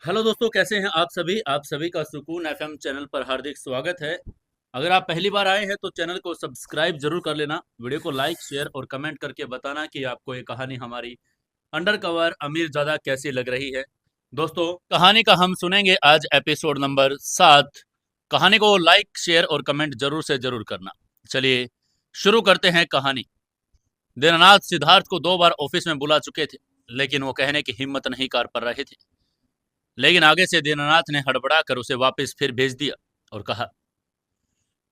Hello दोस्तों, कैसे हैं आप सभी का सुकून एफएम चैनल पर हार्दिक स्वागत है। अगर आप पहली बार आए हैं तो चैनल को सब्सक्राइब जरूर कर लेना। वीडियो को लाइक शेयर और कमेंट करके बताना कि आपको ये कहानी हमारी अंडर कवर अमीरजादा कैसी लग रही है। दोस्तों, कहानी का हम सुनेंगे आज एपिसोड नंबर 7। कहानी को लाइक शेयर और कमेंट जरूर से जरूर करना। चलिए शुरू करते हैं कहानी। दीनानाथ सिद्धार्थ को 2 बार ऑफिस में बुला चुके थे, लेकिन वो कहने की हिम्मत नहीं कर पा रहे थे। लेकिन आगे से दीनानाथ ने हड़बड़ा कर उसे वापस फिर भेज दिया और कहा,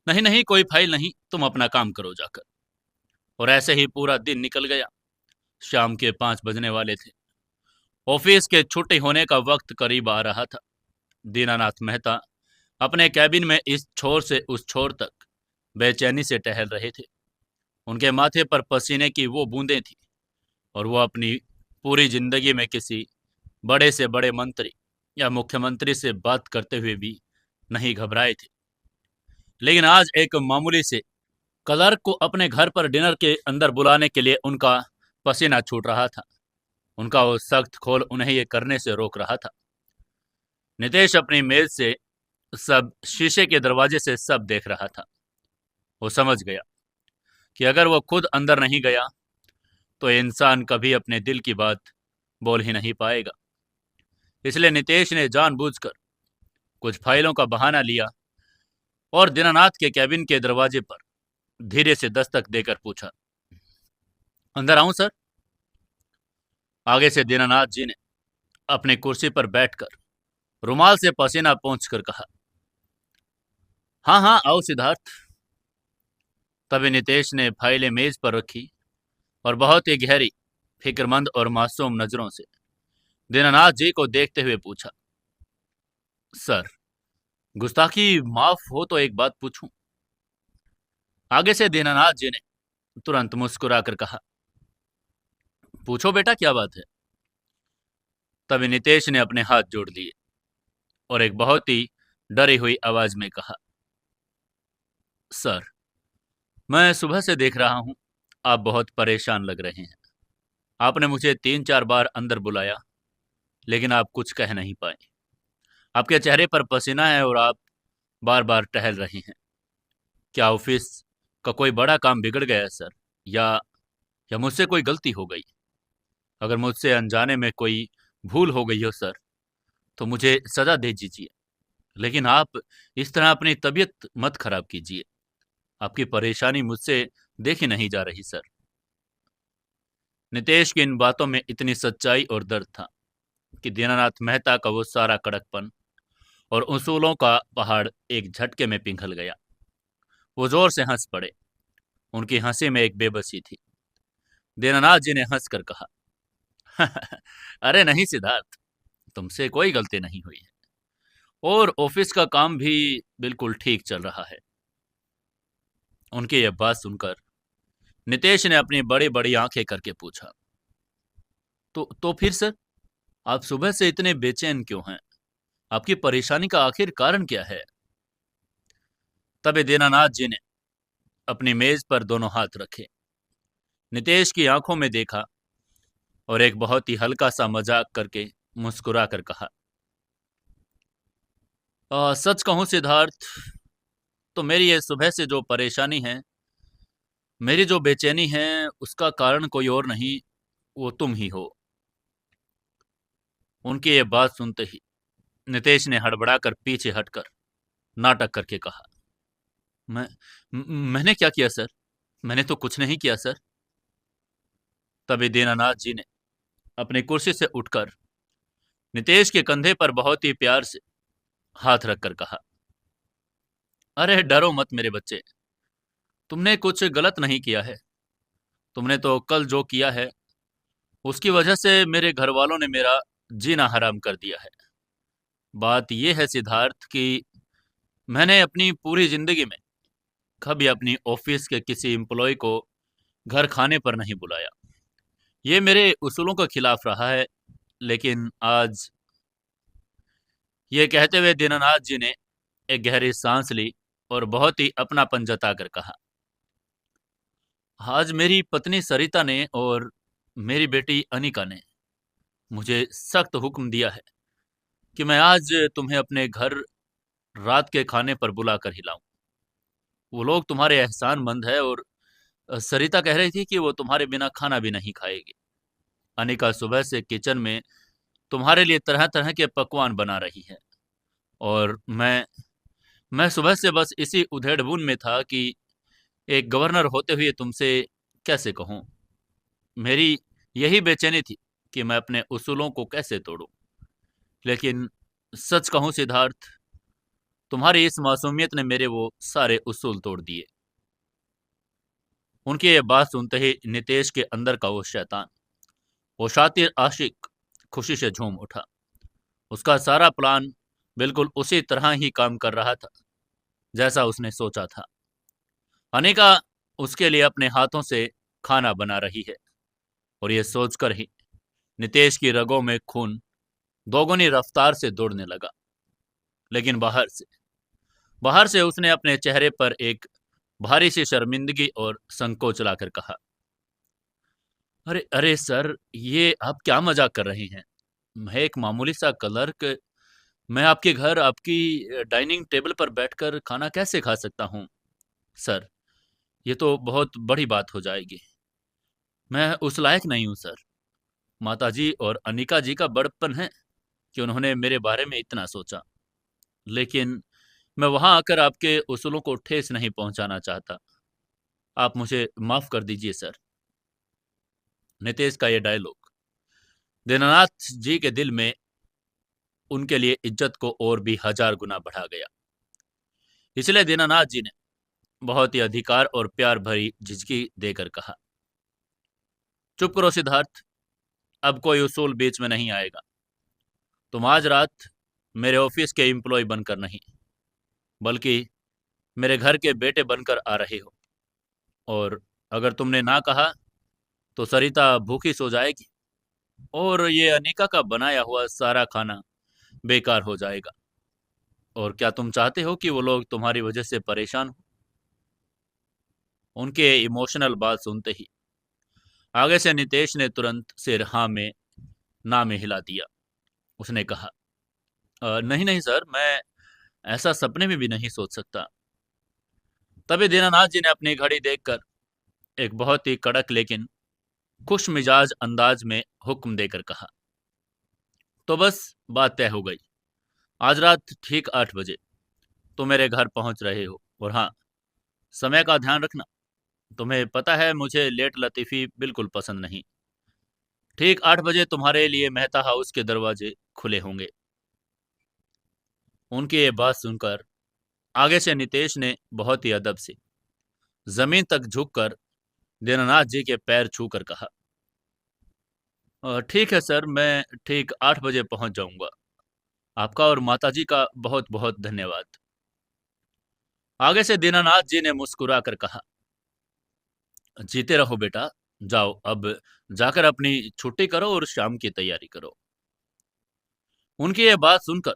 नहीं नहीं, कोई फाइल नहीं, तुम अपना काम करो जाकर। और ऐसे ही पूरा दिन निकल गया। शाम के 5 बजने वाले थे। ऑफिस के छुट्टी होने का वक्त करीब आ रहा था। दीनानाथ मेहता अपने कैबिन में इस छोर से उस छोर तक बेचैनी से टहल रहे थे। उनके माथे पर पसीने की वो बूंदें थी और वो अपनी पूरी जिंदगी में किसी बड़े से बड़े मंत्री या मुख्यमंत्री से बात करते हुए भी नहीं घबराए थे। लेकिन आज एक मामूली से क्लर्क को अपने घर पर डिनर के अंदर बुलाने के लिए उनका पसीना छूट रहा था। उनका वो सख्त खोल उन्हें ये करने से रोक रहा था। नितेश अपनी मेज से सब शीशे के दरवाजे से सब देख रहा था। वो समझ गया कि अगर वो खुद अंदर नहीं गया तो इंसान कभी अपने दिल की बात बोल ही नहीं पाएगा। इसलिए नितेश ने जानबूझकर कुछ फाइलों का बहाना लिया और दीनानाथ के कैबिन के दरवाजे पर धीरे से दस्तक देकर पूछा, अंदर आऊं सर? आगे से दीनानाथ जी ने अपनी कुर्सी पर बैठकर रुमाल से पसीना पोंछकर कहा, हाँ हाँ आओ सिद्धार्थ। तभी नितेश ने फाइलें मेज पर रखी और बहुत ही गहरी, फिक्रमंद और मासूम नजरों से दीनानाथ जी को देखते हुए पूछा, सर, गुस्ताखी माफ हो तो एक बात पूछूं? आगे से दीनानाथ जी ने तुरंत मुस्कुराकर कहा, पूछो बेटा, क्या बात है? तभी नितेश ने अपने हाथ जोड़ लिए और एक बहुत ही डरी हुई आवाज में कहा, सर, मैं सुबह से देख रहा हूं आप बहुत परेशान लग रहे हैं। आपने मुझे 3-4 बार अंदर बुलाया, लेकिन आप कुछ कह नहीं पाए। आपके चेहरे पर पसीना है और आप बार बार टहल रहे हैं। क्या ऑफिस का कोई बड़ा काम बिगड़ गया है सर? या या मुझसे कोई गलती हो गई? अगर मुझसे अनजाने में कोई भूल हो गई हो सर, तो मुझे सजा दे दीजिए, लेकिन आप इस तरह अपनी तबीयत मत खराब कीजिए। आपकी परेशानी मुझसे देखी नहीं जा रही सर। नितेश की इन बातों में इतनी सच्चाई और दर्द था कि दीनानाथ मेहता का वो सारा कड़कपन और उसूलों का पहाड़ एक झटके में पिघल गया। वो जोर से हंस पड़े। उनकी हंसी में एक बेबसी थी। दीनानाथ जी ने हंसकर कहा, अरे नहीं सिद्धार्थ, तुमसे कोई गलती नहीं हुई है और ऑफिस का काम भी बिल्कुल ठीक चल रहा है। उनकी यह बात सुनकर नितेश ने अपनी बड़ी बड़ी आंखें करके पूछा, तो फिर सर, आप सुबह से इतने बेचैन क्यों हैं? आपकी परेशानी का आखिर कारण क्या है? तभी दीनानाथ जी ने अपनी मेज पर दोनों हाथ रखे, नितेश की आंखों में देखा और एक बहुत ही हल्का सा मजाक करके मुस्कुरा कर कहा, सच कहूं सिद्धार्थ, तो मेरी ये सुबह से जो परेशानी है, मेरी जो बेचैनी है, उसका कारण कोई और नहीं, वो तुम ही हो। उनकी ये बात सुनते ही नितेश ने हड़बड़ाकर पीछे हटकर नाटक करके कहा, मैं मैंने क्या किया सर? मैंने तो कुछ नहीं किया सर। तभी दीनानाथ जी ने अपनी कुर्सी से उठकर नितेश के कंधे पर बहुत ही प्यार से हाथ रखकर कहा, अरे डरो मत मेरे बच्चे, तुमने कुछ गलत नहीं किया है। तुमने तो कल जो किया है उसकी वजह से मेरे घर वालों ने मेरा जीना हराम कर दिया है। बात यह है सिद्धार्थ कि मैंने अपनी पूरी जिंदगी में कभी अपनी ऑफिस के किसी एम्प्लॉय को घर खाने पर नहीं बुलाया। ये मेरे उसूलों के खिलाफ रहा है। लेकिन आज, ये कहते हुए दीनानाथ जी ने एक गहरी सांस ली और बहुत ही अपनापन जताकर कहा, आज मेरी पत्नी सरिता ने और मेरी बेटी अनिका ने मुझे सख्त हुक्म दिया है कि मैं आज तुम्हें अपने घर रात के खाने पर बुला कर हिलाऊं। वो लोग तुम्हारे एहसानमंद है और सरिता कह रही थी कि वो तुम्हारे बिना खाना भी नहीं खाएगी। अनिका सुबह से किचन में तुम्हारे लिए तरह तरह के पकवान बना रही है और मैं सुबह से बस इसी उधेड़-बुन में था कि एक गवर्नर होते हुए तुमसे कैसे कहूँ। मेरी यही बेचैनी थी कि मैं अपने उसूलों को कैसे तोड़ूं। लेकिन सच कहूं सिद्धार्थ, तुम्हारी इस मासूमियत ने मेरे वो सारे उसूल तोड़ दिए। उनकी ये बात सुनते ही नितेश के अंदर का वो शैतान, वो शातिर आशिक खुशी से झूम उठा। उसका सारा प्लान बिल्कुल उसी तरह ही काम कर रहा था जैसा उसने सोचा था। अनिका उसके लिए अपने हाथों से खाना बना रही है और ये सोचकर ही नितेश की रगों में खून दोगुनी रफ्तार से दौड़ने लगा। लेकिन बाहर से उसने अपने चेहरे पर एक भारी सी शर्मिंदगी और संकोच लाकर कहा, अरे अरे सर, ये आप क्या मजाक कर रहे हैं। मैं एक मामूली सा क्लर्क, मैं आपके घर आपकी डाइनिंग टेबल पर बैठकर खाना कैसे खा सकता हूँ। सर, ये तो बहुत बड़ी बात हो जाएगी। मैं उस लायक नहीं हूँ सर। माताजी और अनिका जी का बड़प्पन है कि उन्होंने मेरे बारे में इतना सोचा। लेकिन मैं वहां आकर आपके उसूलों को ठेस नहीं पहुंचाना चाहता। आप मुझे माफ कर दीजिए सर। नितेश का ये डायलॉग दीनानाथ जी के दिल में उनके लिए इज्जत को और भी हजार गुना बढ़ा गया। इसलिए दीनानाथ जी ने बहुत ही अधिकार और प्यार भरी झिझकी देकर कहा, चुप करो सिद्धार्थ, अब कोई उसूल बीच में नहीं आएगा। तुम आज रात मेरे ऑफिस के एम्प्लॉय बनकर नहीं, बल्कि मेरे घर के बेटे बनकर आ रहे हो। और अगर तुमने ना कहा तो सरिता भूखी सो जाएगी और ये अनिका का बनाया हुआ सारा खाना बेकार हो जाएगा। और क्या तुम चाहते हो कि वो लोग तुम्हारी वजह से परेशान हो। उनके इमोशनल बात सुनते ही आगे से नितेश ने तुरंत सिर हाँ में ना में हिला दिया। उसने कहा, नहीं नहीं सर, मैं ऐसा सपने में भी नहीं सोच सकता। तभी दीनानाथ जी ने अपनी घड़ी देखकर एक बहुत ही कड़क लेकिन खुश मिजाज अंदाज में हुक्म देकर कहा, तो बस बात तय हो गई। आज रात ठीक 8 बजे तुम मेरे घर पहुंच रहे हो। और हाँ, समय का ध्यान रखना। तुम्हें पता है मुझे लेट लतीफ़ी बिल्कुल पसंद नहीं। ठीक 8 बजे तुम्हारे लिए मेहता हाउस के दरवाजे खुले होंगे। उनकी ये बात सुनकर आगे से नितेश ने बहुत ही अदब से जमीन तक झुककर दीनानाथ जी के पैर छूकर कहा, ठीक है सर, मैं ठीक 8 बजे पहुंच जाऊंगा। आपका और माताजी का बहुत बहुत धन्यवाद। आगे से दीनानाथ जी ने मुस्कुरा कर कहा, जीते रहो बेटा, जाओ अब जाकर अपनी छुट्टी करो और शाम की तैयारी करो। उनकी ये बात सुनकर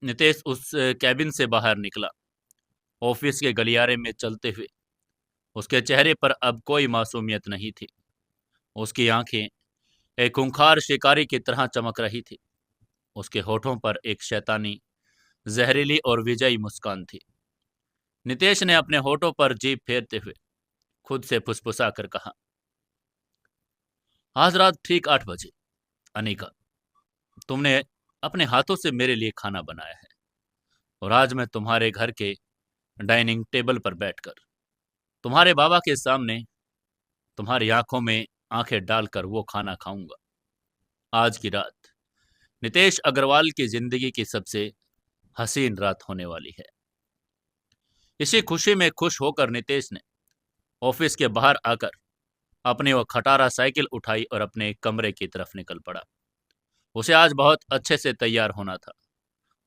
नितेश उस कैबिन से बाहर निकला। ऑफिस के गलियारे में चलते हुए उसके चेहरे पर अब कोई मासूमियत नहीं थी। उसकी आंखें एक खूंखार शिकारी की तरह चमक रही थी। उसके होठों पर एक शैतानी, जहरीली और विजयी मुस्कान थी। नितेश ने अपने होठों पर जीभ फेरते हुए खुद से फुसफुसा कर कहा, आज रात ठीक 8 बजे अनिका, तुमने अपने हाथों से मेरे लिए खाना बनाया है और आज मैं तुम्हारे घर के डाइनिंग टेबल पर बैठकर तुम्हारे बाबा के सामने तुम्हारी आंखों में आंखें डालकर वो खाना खाऊंगा। आज की रात नितेश अग्रवाल की जिंदगी की सबसे हसीन रात होने वाली है। इसी खुशी में खुश होकर नितेश ने ऑफिस के बाहर आकर अपनी वो खटारा साइकिल उठाई और अपने कमरे की तरफ निकल पड़ा। उसे आज बहुत अच्छे से तैयार होना था।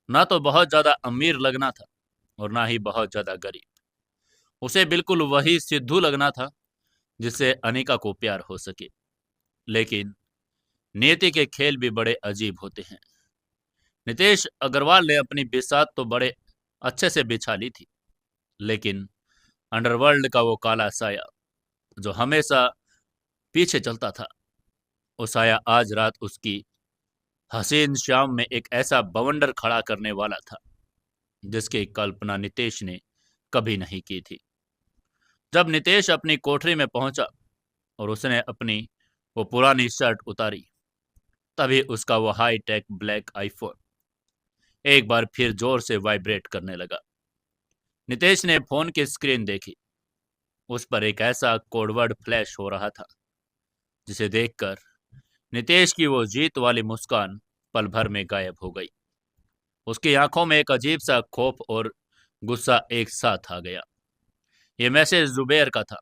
ना तो बहुत ज्यादा अमीर लगना था और ना ही बहुत ज्यादा गरीब। उसे बिल्कुल वही सिद्धू लगना था जिससे अनिका को प्यार हो सके। लेकिन नियति के खेल भी बड़े अजीब होते हैं। नितेश अग्रवाल ने अपनी बिसात तो बड़े अच्छे से बिछा ली थी, लेकिन अंडरवर्ल्ड का वो काला साया जो हमेशा पीछे चलता था, वो साया आज रात उसकी हसीन शाम में एक ऐसा बवंडर खड़ा करने वाला था जिसकी कल्पना नितेश ने कभी नहीं की थी। जब नितेश अपनी कोठरी में पहुंचा और उसने अपनी वो पुरानी शर्ट उतारी, तभी उसका वो हाई टेक ब्लैक आईफोन एक बार फिर जोर से वाइब्रेट करने लगा। नितेश ने फोन की स्क्रीन देखी। उस पर एक ऐसा कोडवर्ड फ्लैश हो रहा था जिसे देखकर नितेश की वो जीत वाली मुस्कान पल भर में गायब हो गई। उसकी आंखों में एक अजीब सा खौफ और गुस्सा एक साथ आ गया। ये मैसेज जुबैर का था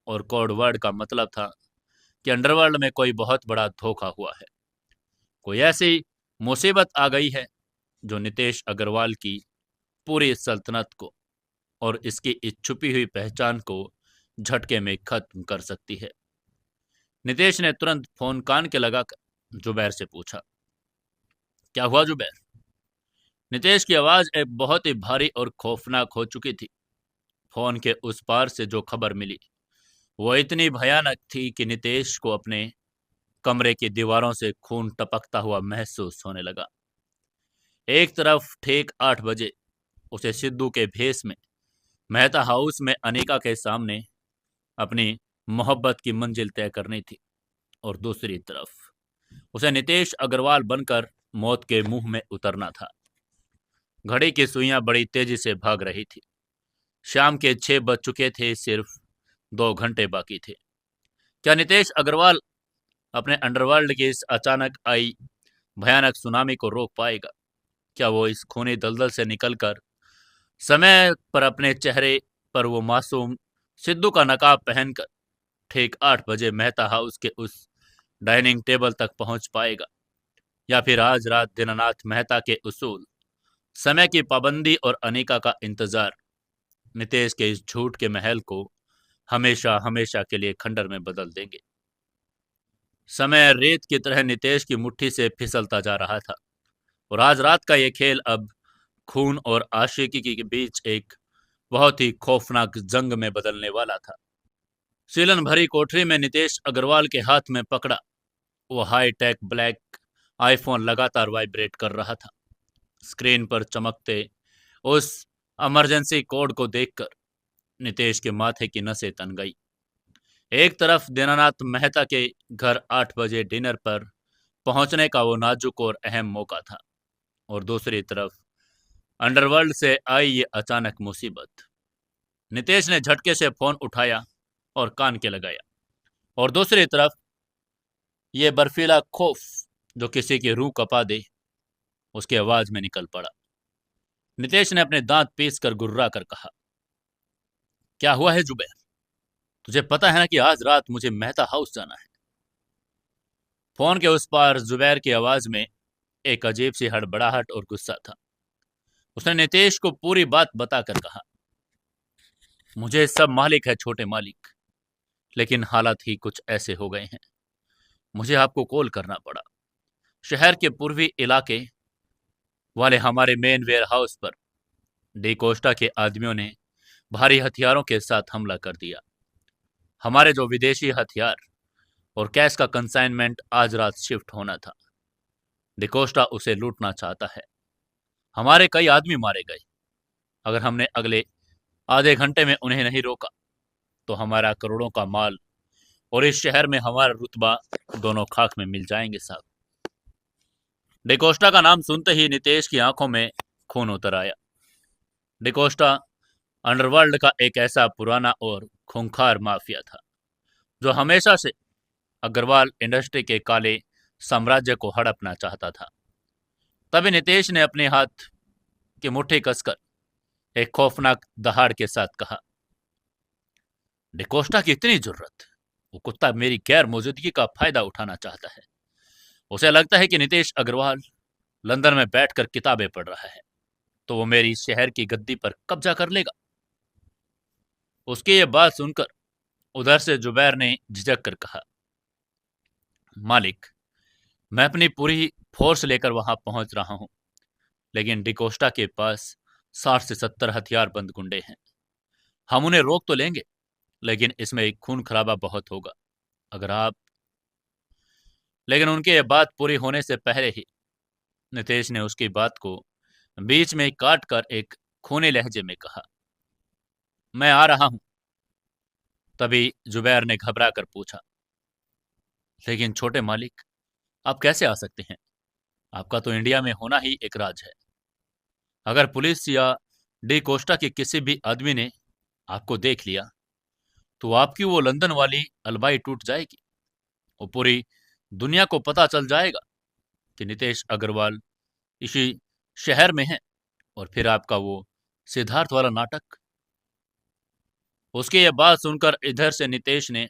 और कोड वर्ड का मतलब था कि अंडरवर्ल्ड में कोई बहुत बड़ा धोखा हुआ है। कोई ऐसी मुसीबत आ गई है जो नितेश अग्रवाल की पूरी सल्तनत को और इसकी इस छुपी हुई पहचान को झटके में खत्म कर सकती है। नितेश ने तुरंत फोन कान के लगाकर जुबैर से पूछा, क्या हुआ जुबैर? नितेश की आवाज एक बहुत ही भारी और खौफनाक हो चुकी थी। फोन के उस पार से जो खबर मिली वो इतनी भयानक थी कि नितेश को अपने कमरे की दीवारों से खून टपकता हुआ महसूस होने लगा। एक तरफ ठीक 8 बजे उसे सिद्धू के भेष में मेहता हाउस में अनिका के सामने अपनी मोहब्बत की मंजिल तय करनी थी और दूसरी तरफ उसे नितेश अग्रवाल बनकर मौत के मुंह में उतरना था। घड़ी की सुइयां बड़ी तेजी से भाग रही थी। शाम के 6 बज चुके थे, सिर्फ 2 घंटे बाकी थे। क्या नितेश अग्रवाल अपने अंडरवर्ल्ड की इस अचानक आई भयानक सुनामी को रोक पाएगा? क्या वो इस खूनी दलदल से निकलकर समय पर अपने चेहरे पर वो मासूम सिद्धू का नकाब पहनकर ठीक 8 बजे मेहता हाउस के उस डाइनिंग टेबल तक पहुंच पाएगा? या फिर आज रात दीनानाथ मेहता के उसूल, समय की पाबंदी और अनिका का इंतजार नितेश के इस झूठ के महल को हमेशा हमेशा के लिए खंडर में बदल देंगे? समय रेत की तरह नितेश की मुट्ठी से फिसलता जा रहा था और आज रात का ये खेल अब खून और आशिकी के बीच एक बहुत ही खौफनाक जंग में बदलने वाला था। सीलन भरी कोठरी में नितेश अग्रवाल के हाथ में पकड़ा वो हाई टेक ब्लैक आईफोन लगातार वाइब्रेट कर रहा था। स्क्रीन पर चमकते उस इमरजेंसी कोड को देखकर नितेश के माथे की नसें तन गई। एक तरफ दीनानाथ मेहता के घर 8 बजे डिनर पर पहुंचने का वो नाजुक और अहम मौका था और दूसरी तरफ अंडरवर्ल्ड से आई ये अचानक मुसीबत। नितेश ने झटके से फोन उठाया और कान के लगाया और दूसरी तरफ ये बर्फीला खौफ जो किसी की रूह कपा दे उसकी आवाज में निकल पड़ा। नितेश ने अपने दांत पीस कर गुर्रा कर कहा, क्या हुआ है जुबैर? तुझे पता है ना कि आज रात मुझे मेहता हाउस जाना है। फोन के उस पार जुबैर की आवाज में एक अजीब सी हड़बड़ाहट और गुस्सा था। उसने नितेश को पूरी बात बताकर कहा, मुझे सब मालिक है छोटे मालिक, लेकिन हालात ही कुछ ऐसे हो गए हैं। मुझे आपको कॉल करना पड़ा। शहर के पूर्वी इलाके वाले हमारे मेन वेयर हाउस पर डी कोस्टा के आदमियों ने भारी हथियारों के साथ हमला कर दिया। हमारे जो विदेशी हथियार और कैश का कंसाइनमेंट आज रात शिफ्ट होना था, डिकोस्टा उसे लूटना चाहता है। हमारे कई आदमी मारे गए। अगर हमने अगले आधे घंटे में उन्हें नहीं रोका तो हमारा करोड़ों का माल और इस शहर में हमारा रुतबा दोनों खाक में मिल जाएंगे साहब। डिकोस्टा का नाम सुनते ही नितेश की आंखों में खून उतर आया। डिकोस्टा अंडरवर्ल्ड का एक ऐसा पुराना और खूंखार माफिया था जो हमेशा से अग्रवाल इंडस्ट्री के काले साम्राज्य को हड़पना चाहता था। तभी नितेश ने अपने हाथ की मुट्ठी कसकर एक खौफनाक दहाड़ के साथ कहा, डिकोस्टा की इतनी जुर्रत? वो कुत्ता मेरी गैर मौजूदगी का फायदा उठाना चाहता है। उसे लगता है कि नितेश अग्रवाल लंदन में बैठकर किताबें पढ़ रहा है तो वो मेरी शहर की गद्दी पर कब्जा कर लेगा। उसकी ये बात सुनकर उधर से जुबैर ने झिझक कर कहा, मालिक, मैं अपनी पूरी फोर्स लेकर वहां पहुंच रहा हूं, लेकिन डिकोस्टा के पास 60 से 70 हथियारबंद गुंडे हैं। हम उन्हें रोक तो लेंगे, लेकिन इसमें एक खून खराबा बहुत होगा। अगर आप लेकिन उनकी यह बात पूरी होने से पहले ही नितेश ने उसकी बात को बीच में काट कर एक खूनी लहजे में कहा, मैं आ रहा हूं। तभी जुबैर ने घबरा कर पूछा, लेकिन छोटे मालिक, आप कैसे आ सकते हैं? आपका तो इंडिया में होना ही एक राज है। अगर पुलिस या डी कोस्टा के किसी भी आदमी ने आपको देख लिया तो आपकी वो लंदन वाली अलबाई टूट जाएगी और पूरी दुनिया को पता चल जाएगा कि नितेश अग्रवाल इसी शहर में है। और फिर आपका वो सिद्धार्थ वाला नाटक। उसकी यह बात सुनकर इधर से नितेश ने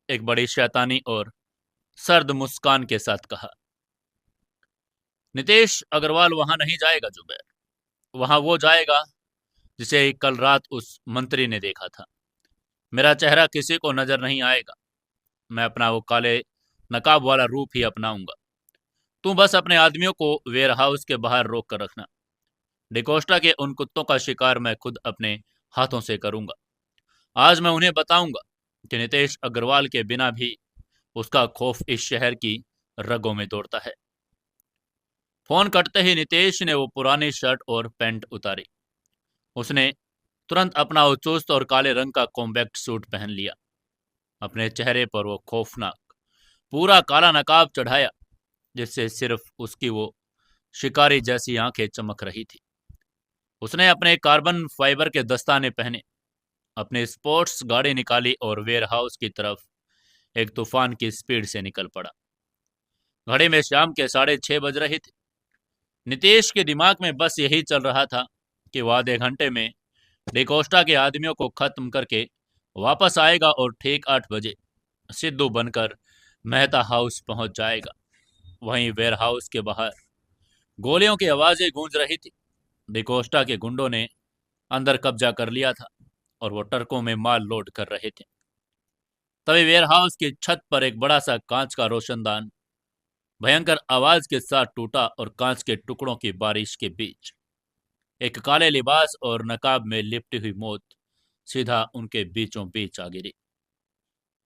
एक बड़ी शैतानी और सर्द मुस्कान के साथ कहा, नितेश अग्रवाल वहां नहीं जाएगा जुबैर। वहां वो जाएगा जिसे कल रात उस मंत्री ने देखा था। मेरा चेहरा किसी को नजर नहीं आएगा। मैं अपना वो काले नकाब वाला रूप ही अपनाऊंगा। तू बस अपने आदमियों को वेयर हाउस के बाहर रोक कर रखना। डिकोस्टा के उन कुत्तों का शिकार मैं खुद अपने हाथों से करूंगा। आज मैं उन्हें बताऊंगा कि नितेश अग्रवाल के बिना भी उसका खौफ इस शहर की रगों में दौड़ता है। फोन कटते ही नितेश ने वो पुरानी शर्ट और पैंट उतारी। उसने तुरंत अपना वो चुस्त और काले रंग का कॉम्बैक्ट सूट पहन लिया। अपने चेहरे पर वो खौफनाक पूरा काला नकाब चढ़ाया जिससे सिर्फ उसकी वो शिकारी जैसी आंखें चमक रही थी। उसने अपने कार्बन फाइबर के दस्ताने पहने, अपनी स्पोर्ट्स गाड़ी निकाली और वेयर हाउस की तरफ एक तूफान की स्पीड से निकल पड़ा। घड़ी में शाम के 6:30 बज रहे थे। नितेश के दिमाग में बस यही चल रहा था कि वह आधे घंटे में डिकोस्टा के आदमियों को खत्म करके वापस आएगा और ठीक 8 बजे सिद्धू बनकर मेहता हाउस पहुंच जाएगा। वहीं वेयर हाउस के बाहर गोलियों की आवाजें गूंज रही थी। डिकोस्टा के गुंडों ने अंदर कब्जा कर लिया था और वो ट्रकों में माल लोड कर रहे थे। तभी वेयर हाउस की छत पर एक बड़ा सा कांच का रोशनदान भयंकर आवाज के साथ टूटा और कांच के टुकड़ों की बारिश के बीच एक काले लिबास और नकाब में लिपटी हुई मौत सीधा उनके बीचों बीच आ गिरी।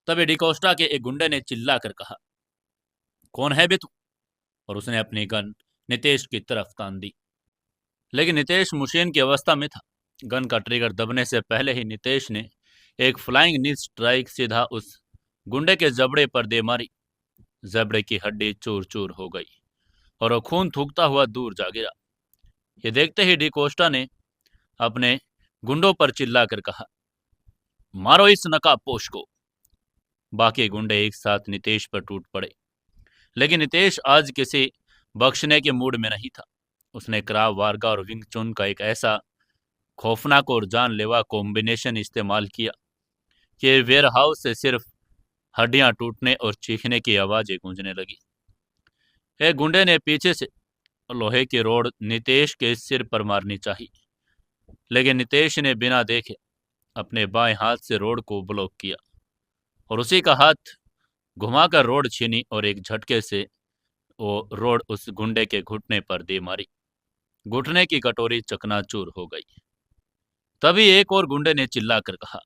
तभी डिकोस्टा के एक गुंडे ने चिल्ला कर कहा, कौन है बे तू? और उसने अपनी गन नितेश की तरफ तान दी। लेकिन नितेश मुशीन की अवस्था में था। गन का ट्रिगर दबने से पहले ही नितेश ने एक फ्लाइंग नी स्ट्राइक सीधा उस गुंडे के जबड़े पर दे मारी। जबड़े की हड्डी चूर चूर हो गई और वो खून थूकता हुआ दूर जा गिरा। ये देखते ही डिकोस्टा ने अपने गुंडों पर चिल्लाकर कहा, मारो इस नकाबपोश को। बाकी गुंडे एक साथ नितेश पर टूट पड़े। लेकिन नितेश आज किसी बख्शने के मूड में नहीं था। उसने क्राव वार्गा और विंग चुन का एक ऐसा खौफनाक और जानलेवा कॉम्बिनेशन इस्तेमाल किया कि वेयर हाउस से सिर्फ हड्डियां टूटने और चीखने की आवाजें गूंजने लगी। एक गुंडे ने पीछे से लोहे की रोड नितेश के सिर पर मारनी चाहिए, लेकिन नितेश ने बिना देखे अपने बाएं हाथ से रोड को ब्लॉक किया और उसी का हाथ घुमाकर रोड छीनी और एक झटके से वो रोड उस गुंडे के घुटने पर दे मारी। घुटने की कटोरी चकनाचूर हो गई। तभी एक और गुंडे ने चिल्लाकर कहा,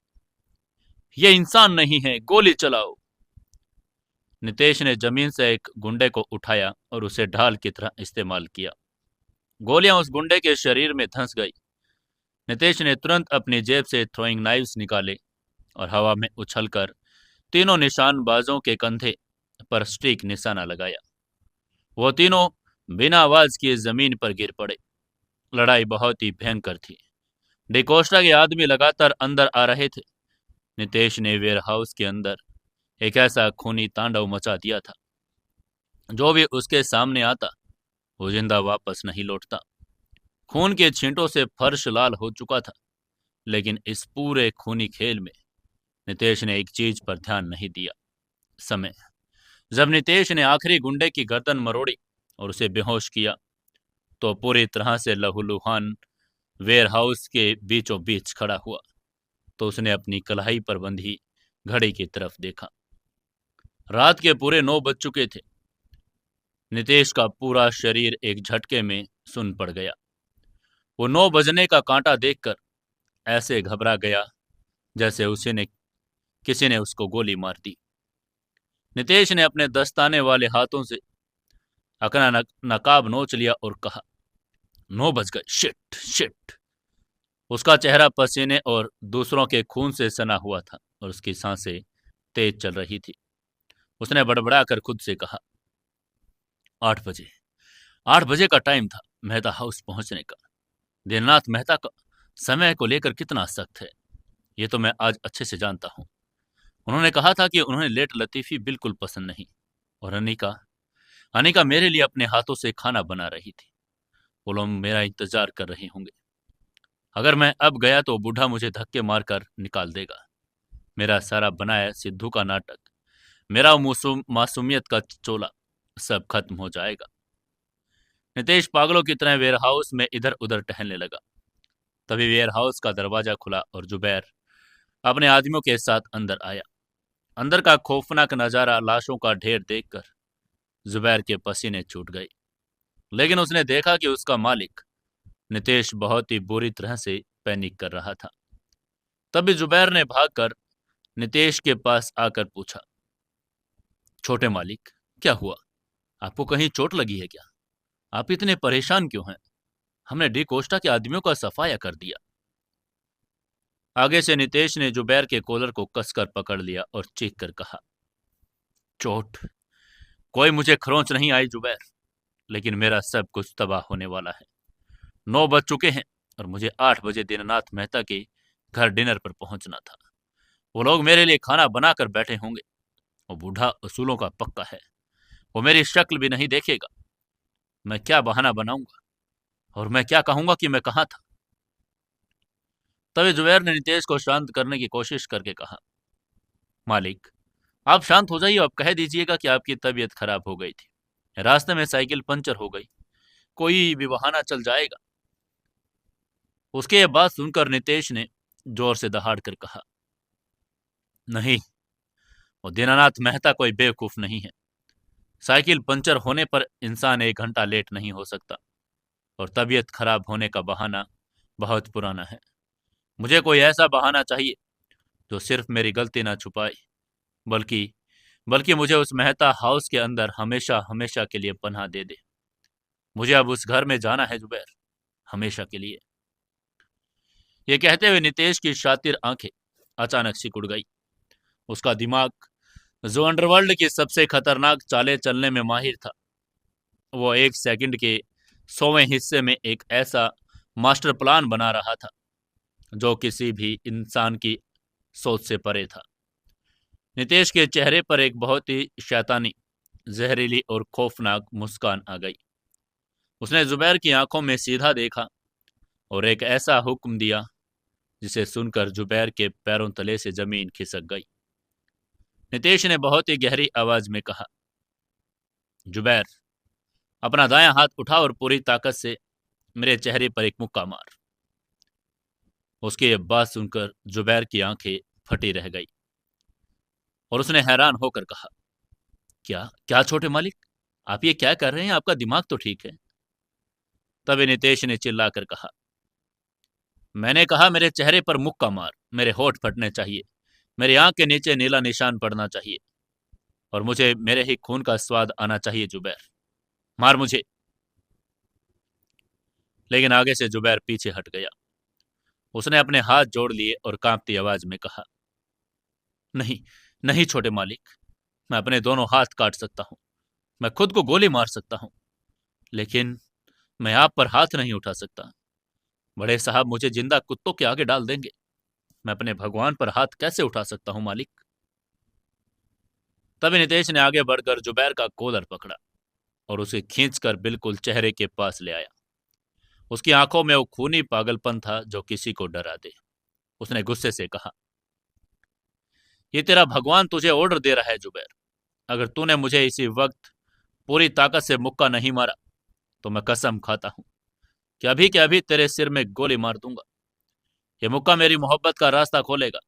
यह इंसान नहीं है, गोली चलाओ। नितेश ने जमीन से एक गुंडे को उठाया और उसे ढाल की तरह इस्तेमाल किया। गोलियां उस गुंडे के शरीर में धंस गई। नितेश ने तुरंत अपनी जेब से थ्रोइंग नाइफ्स निकाले और हवा में उछलकर तीनों निशानबाजों के कंधे पर स्टिक निशाना लगाया। वो तीनों बिना आवाज किए जमीन पर गिर पड़े। लड़ाई बहुत ही भयंकर थी। डिकोस्टा के आदमी लगातार अंदर आ रहे थे। नितेश ने वेयर हाउस के अंदर एक ऐसा खूनी तांडव मचा दिया था, जो भी उसके सामने आता वो जिंदा वापस नहीं लौटता। खून के छींटों से फर्श लाल हो चुका था। लेकिन इस पूरे खूनी खेल में नितेश ने एक चीज पर ध्यान नहीं दिया, समय। जब नितेश ने आखिरी गुंडे की गर्दन मरोड़ी और उसे बेहोश किया तो पूरी तरह से लहूलुहान वेयर हाउस के बीचों बीच खड़ा हुआ। तो उसने अपनी कलाई पर बंधी घड़ी की तरफ देखा। रात के पूरे 9 बज चुके थे। नितेश का पूरा शरीर एक झटके में सुन पड़ गया। वो 9 बजने का कांटा देखकर ऐसे घबरा गया जैसे किसी ने उसको गोली मार दी। नितेश ने अपने दस्ताने वाले हाथों से अकना नकाब नोच लिया और कहा, 9 बज गए, शिट शिट। उसका चेहरा पसीने और दूसरों के खून से सना हुआ था और उसकी सांसें तेज चल रही थी। उसने बड़बड़ाकर खुद से कहा, 8 बजे, 8 बजे का टाइम था मेहता हाउस पहुंचने का। दीननाथ मेहता का समय को लेकर कितना सख्त है, ये तो मैं आज अच्छे से जानता हूँ। उन्होंने कहा था कि उन्हें लेट लतीफ़ी बिल्कुल पसंद नहीं, और अनिका अनिका मेरे लिए अपने हाथों से खाना बना रही थी। वो लोग मेरा इंतजार कर रहे होंगे। अगर मैं अब गया तो बूढ़ा मुझे धक्के मारकर निकाल देगा। मेरा सारा बनाया सिद्धू का नाटक, मेरा मासूमियत का चोला सब खत्म हो जाएगा। नितेश पागलों की तरह वेयरहाउस में इधर उधर टहलने लगा। तभी वेयरहाउस का दरवाजा खुला और जुबैर अपने आदमियों के साथ अंदर आया। अंदर का खौफनाक नजारा लाशों का ढेर देखकर जुबैर के पसीने छूट गए। लेकिन उसने देखा कि उसका मालिक नितेश बहुत ही बुरी तरह से पैनिक कर रहा था। तभी जुबैर ने भागकर नितेश के पास आकर पूछा, छोटे मालिक, क्या हुआ? आपको कहीं चोट लगी है क्या? आप इतने परेशान क्यों हैं? हमने डी कोस्टा के आदमियों का सफाया कर दिया। आगे से नितेश ने जुबैर के कॉलर को कसकर पकड़ लिया और चीख कर कहा, चोट? कोई मुझे खरोंच नहीं आई जुबैर, लेकिन मेरा सब कुछ तबाह होने वाला है। 9 बज चुके हैं और मुझे 8 बजे दीननाथ मेहता के घर डिनर पर पहुंचना था। वो लोग मेरे लिए खाना बनाकर बैठे होंगे। वो बूढ़ा उसूलों का पक्का है, वो मेरी शक्ल भी नहीं देखेगा। मैं क्या बहाना बनाऊंगा और मैं क्या कहूंगा कि मैं कहाँ था? तभी जुबैर ने नितेश को शांत करने की कोशिश करके कहा, मालिक, आप शांत हो जाइए। आप कह दीजिएगा कि आपकी तबीयत खराब हो गई थी, रास्ते में साइकिल पंचर हो गई, कोई भी बहाना चल जाएगा। उसके ये बात सुनकर नितेश ने जोर से दहाड़ कर कहा, नहीं, वो दीनानाथ मेहता कोई बेवकूफ नहीं है। साइकिल पंचर होने पर इंसान 1 घंटा लेट नहीं हो सकता, और तबीयत खराब होने का बहाना बहुत पुराना है। मुझे कोई ऐसा बहाना चाहिए जो सिर्फ मेरी गलती ना छुपाए, बल्कि बल्कि मुझे उस मेहता हाउस के अंदर हमेशा हमेशा के लिए पनाह दे दे। मुझे अब उस घर में जाना है जुबैर, हमेशा के लिए। ये कहते हुए नितेश की शातिर आंखें अचानक सिकुड़ गई। उसका दिमाग, जो अंडरवर्ल्ड की सबसे खतरनाक चालें चलने में माहिर था, वो 1 सेकंड के 100वें हिस्से में एक ऐसा मास्टर प्लान बना रहा था जो किसी भी इंसान की सोच से परे था। नितेश के चेहरे पर एक बहुत ही शैतानी, जहरीली और खौफनाक मुस्कान आ गई। उसने जुबैर की आंखों में सीधा देखा और एक ऐसा हुक्म दिया जिसे सुनकर जुबैर के पैरों तले से जमीन खिसक गई। नितेश ने बहुत ही गहरी आवाज में कहा, जुबैर, अपना दायां हाथ उठा और पूरी ताकत से मेरे चेहरे पर एक मुक्का मार। उसकी ये बात सुनकर जुबैर की आंखें फटी रह गई और उसने हैरान होकर कहा, क्या क्या छोटे मालिक, आप ये क्या कर रहे हैं? आपका दिमाग तो ठीक है। तभी नितेश ने चिल्लाकर कहा, मैंने कहा मेरे चेहरे पर मुक्का मार। मेरे होठ फटने चाहिए, मेरी आंख के नीचे नीला निशान पड़ना चाहिए, और मुझे मेरे ही खून का स्वाद आना चाहिए। जुबैर, मार मुझे। लेकिन आगे से जुबैर पीछे हट गया। उसने अपने हाथ जोड़ लिए और कांपती आवाज में कहा, नहीं नहीं छोटे मालिक, मैं अपने दोनों हाथ काट सकता हूं, मैं खुद को गोली मार सकता हूं, लेकिन मैं आप पर हाथ नहीं उठा सकता। बड़े साहब मुझे जिंदा कुत्तों के आगे डाल देंगे। मैं अपने भगवान पर हाथ कैसे उठा सकता हूं मालिक? तभी नितेश ने आगे बढ़कर जुबैर का कॉलर पकड़ा और उसे खींचकर बिल्कुल चेहरे के पास ले आया। उसकी आंखों में वो खूनी पागलपन था जो किसी को डरा दे। उसने गुस्से से कहा, ये तेरा भगवान तुझे ऑर्डर दे रहा है जुबैर। अगर तूने मुझे इसी वक्त पूरी ताकत से मुक्का नहीं मारा तो मैं कसम खाता हूं कि अभी तेरे सिर में गोली मार दूंगा। ये मुक्का मेरी मोहब्बत का रास्ता खोलेगा।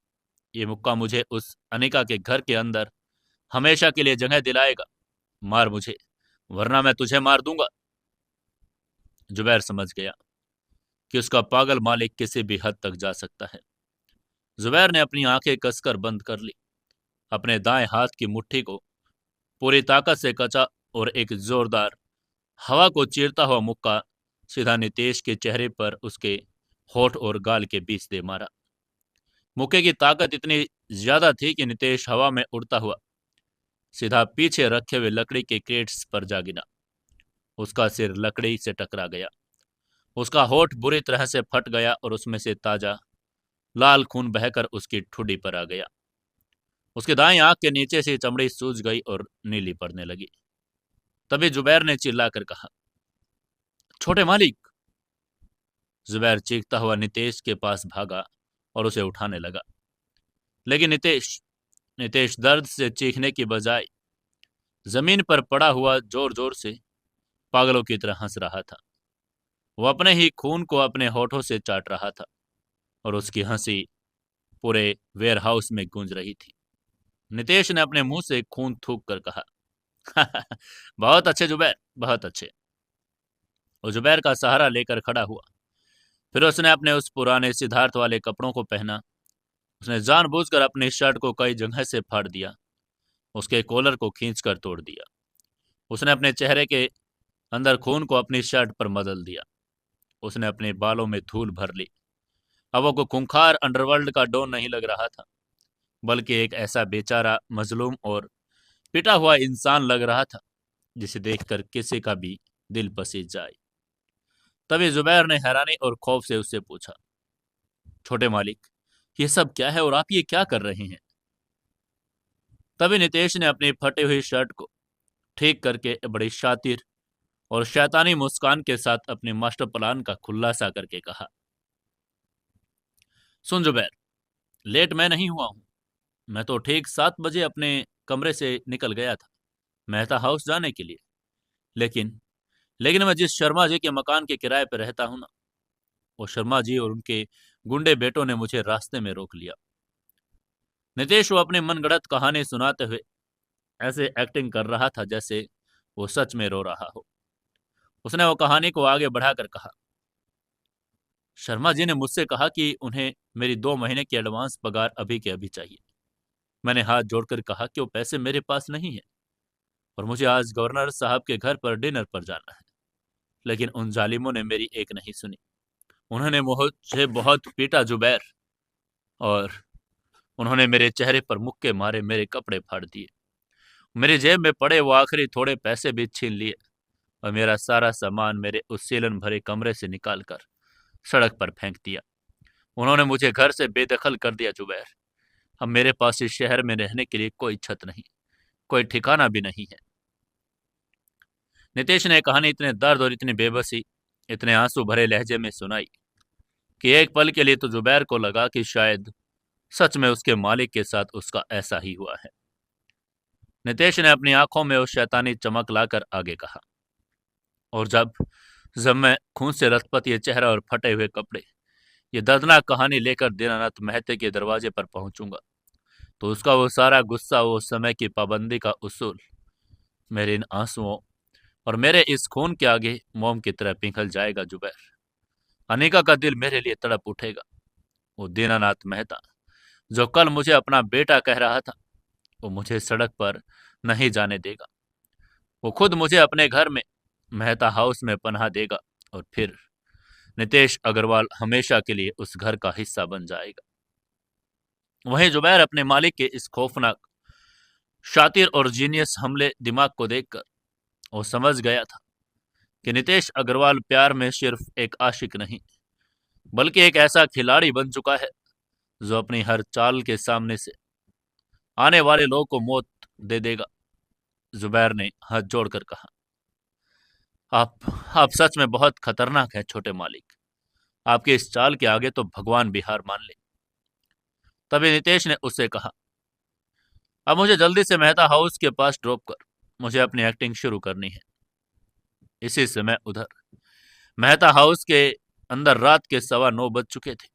ये मुक्का मुझे उस अनिका के घर के अंदर हमेशा के लिए जगह दिलाएगा। मार मुझे, वरना मैं तुझे मार दूंगा। जुबैर समझ गया कि उसका पागल मालिक किसी भी हद तक जा सकता है। जुबैर ने अपनी आंखें कसकर बंद कर ली, अपने दाएं हाथ की मुट्ठी को पूरी ताकत से कचा और एक जोरदार हवा को चीरता हुआ मुक्का सीधा नितेश के चेहरे पर उसके होठ और गाल के बीच दे मारा। मुक्के की ताकत इतनी ज्यादा थी कि नितेश हवा में उड़ता हुआ सीधा पीछे रखे हुए लकड़ी के क्रेट्स पर जा गिरा। उसका सिर लकड़ी से टकरा गया, उसका होठ बुरी तरह से फट गया और उसमें से ताजा लाल खून बहकर उसकी ठुड्डी पर आ गया। उसके दाएं आंख के नीचे से चमड़ी सूज गई और नीली पड़ने लगी। तभी जुबैर ने चिल्लाकर कहा, छोटे मालिक। जुबैर चीखता हुआ नितेश के पास भागा और उसे उठाने लगा, लेकिन नितेश नितेश दर्द से चीखने की बजाय जमीन पर पड़ा हुआ जोर जोर से पागलों की तरह हंस रहा था। वो अपने ही खून को अपने होठों से चाट रहा था और उसकी हंसी पूरे वेयरहाउस में गूंज रही थी। नितेश ने अपने मुंह से खून थूक कर कहा, बहुत अच्छे जुबैर, बहुत अच्छे। वो जुबैर का सहारा लेकर खड़ा हुआ। फिर उसने अपने उस पुराने सिद्धार्थ वाले कपड़ों को पहना। उसने जानबूझकर अपनी शर्ट को कई जगह से फाड़ दिया, उसके कॉलर को खींचकर तोड़ दिया। उसने अपने चेहरे के अंदर खून को अपनी शर्ट पर बदल दिया। उसने अपने बालों में धूल भर ली। अब वो को खूंखार अंडरवर्ल्ड का डॉन नहीं लग रहा था, बल्कि एक ऐसा बेचारा, मजलूम और पिटा हुआ इंसान लग रहा था जिसे देखकर किसी का भी दिल पसीज जाए। तभी जुबैर ने हैरानी और खौफ से उससे पूछा, छोटे मालिक, ये सब क्या है और आप ये क्या कर रहे हैं? तभी नितेश ने अपनी फटी हुई शर्ट को ठीक करके बड़ी शातिर और शैतानी मुस्कान के साथ अपने मास्टर प्लान का खुलासा करके कहा, सुन जुबैर, लेट मैं नहीं हुआ हूं। मैं तो ठीक 7 बजे अपने कमरे से निकल गया था मेहता हाउस जाने के लिए। लेकिन लेकिन मैं जिस शर्मा जी के मकान के किराए पर रहता हूं ना, वो शर्मा जी और उनके गुंडे बेटों ने मुझे रास्ते में रोक लिया। नितेश वो अपनी मनगढ़ंत कहानी सुनाते हुए ऐसे एक्टिंग कर रहा था जैसे वो सच में रो रहा हो। उसने वो कहानी को आगे बढ़ाकर कहा, शर्मा जी ने मुझसे कहा कि उन्हें मेरी 2 महीने की एडवांस पगार अभी के अभी चाहिए। मैंने हाथ जोड़कर कहा कि वो पैसे मेरे पास नहीं है और मुझे आज गवर्नर साहब के घर पर डिनर पर जाना है। लेकिन उन जालिमों ने मेरी एक नहीं सुनी। उन्होंने मुझे बहुत पीटा जुबैर, और उन्होंने मेरे चेहरे पर मुक्के मारे, मेरे कपड़े फाड़ दिए, मेरी जेब में पड़े वो आखिरी थोड़े पैसे भी छीन लिए और मेरा सारा सामान मेरे उस सीलन भरे कमरे से निकालकर सड़क पर फेंक दिया। उन्होंने मुझे घर से बेदखल कर दिया जुबैर। अब मेरे पास इस शहर में रहने के लिए कोई छत नहीं, कोई ठिकाना भी नहीं है। नितेश ने कहानी इतने दर्द और इतनी बेबसी, इतने आंसू भरे लहजे में सुनाई कि एक पल के लिए तो जुबैर को लगा कि शायद सच में उसके मालिक के साथ उसका ऐसा ही हुआ है। नितेश ने अपनी आंखों में उस शैतानी चमक लाकर आगे कहा, और जब जब मैं खून से लथपथ ये चेहरा और फटे हुए कपड़े, ये दर्दनाक कहानी लेकर दीनानाथ मेहते के दरवाजे पर पहुंचूंगा, तो उसका वो सारा गुस्सा, वो समय की पाबंदी का उसूल मेरे इन आंसुओं और मेरे इस खून के आगे मोम की तरह पिघल जाएगा जुबैर। अनिका का दिल मेरे लिए तड़प उठेगा। वो दीनानाथ मेहता जो कल मुझे अपना बेटा कह रहा था, वो मुझे सड़क पर नहीं जाने देगा। वो खुद मुझे अपने घर में, मेहता हाउस में पनाह देगा, और फिर नितेश अग्रवाल हमेशा के लिए उस घर का हिस्सा बन जाएगा। वहीं जुबैर अपने मालिक के इस खौफनाक, शातिर और जीनियस हमले दिमाग को देखकर वो समझ गया था कि नितेश अग्रवाल प्यार में सिर्फ एक आशिक नहीं, बल्कि एक ऐसा खिलाड़ी बन चुका है जो अपनी हर चाल के सामने से आने वाले लोगों को मौत दे देगा। जुबैर ने हाथ जोड़कर कहा, आप सच में बहुत खतरनाक हैं छोटे मालिक। आपके इस चाल के आगे तो भगवान भी हार मान ले। तभी नितेश ने उससे कहा, अब मुझे जल्दी से मेहता हाउस के पास ड्रॉप कर, मुझे अपनी एक्टिंग शुरू करनी है। इसी समय उधर मेहता हाउस के अंदर रात के 9:15 बज चुके थे।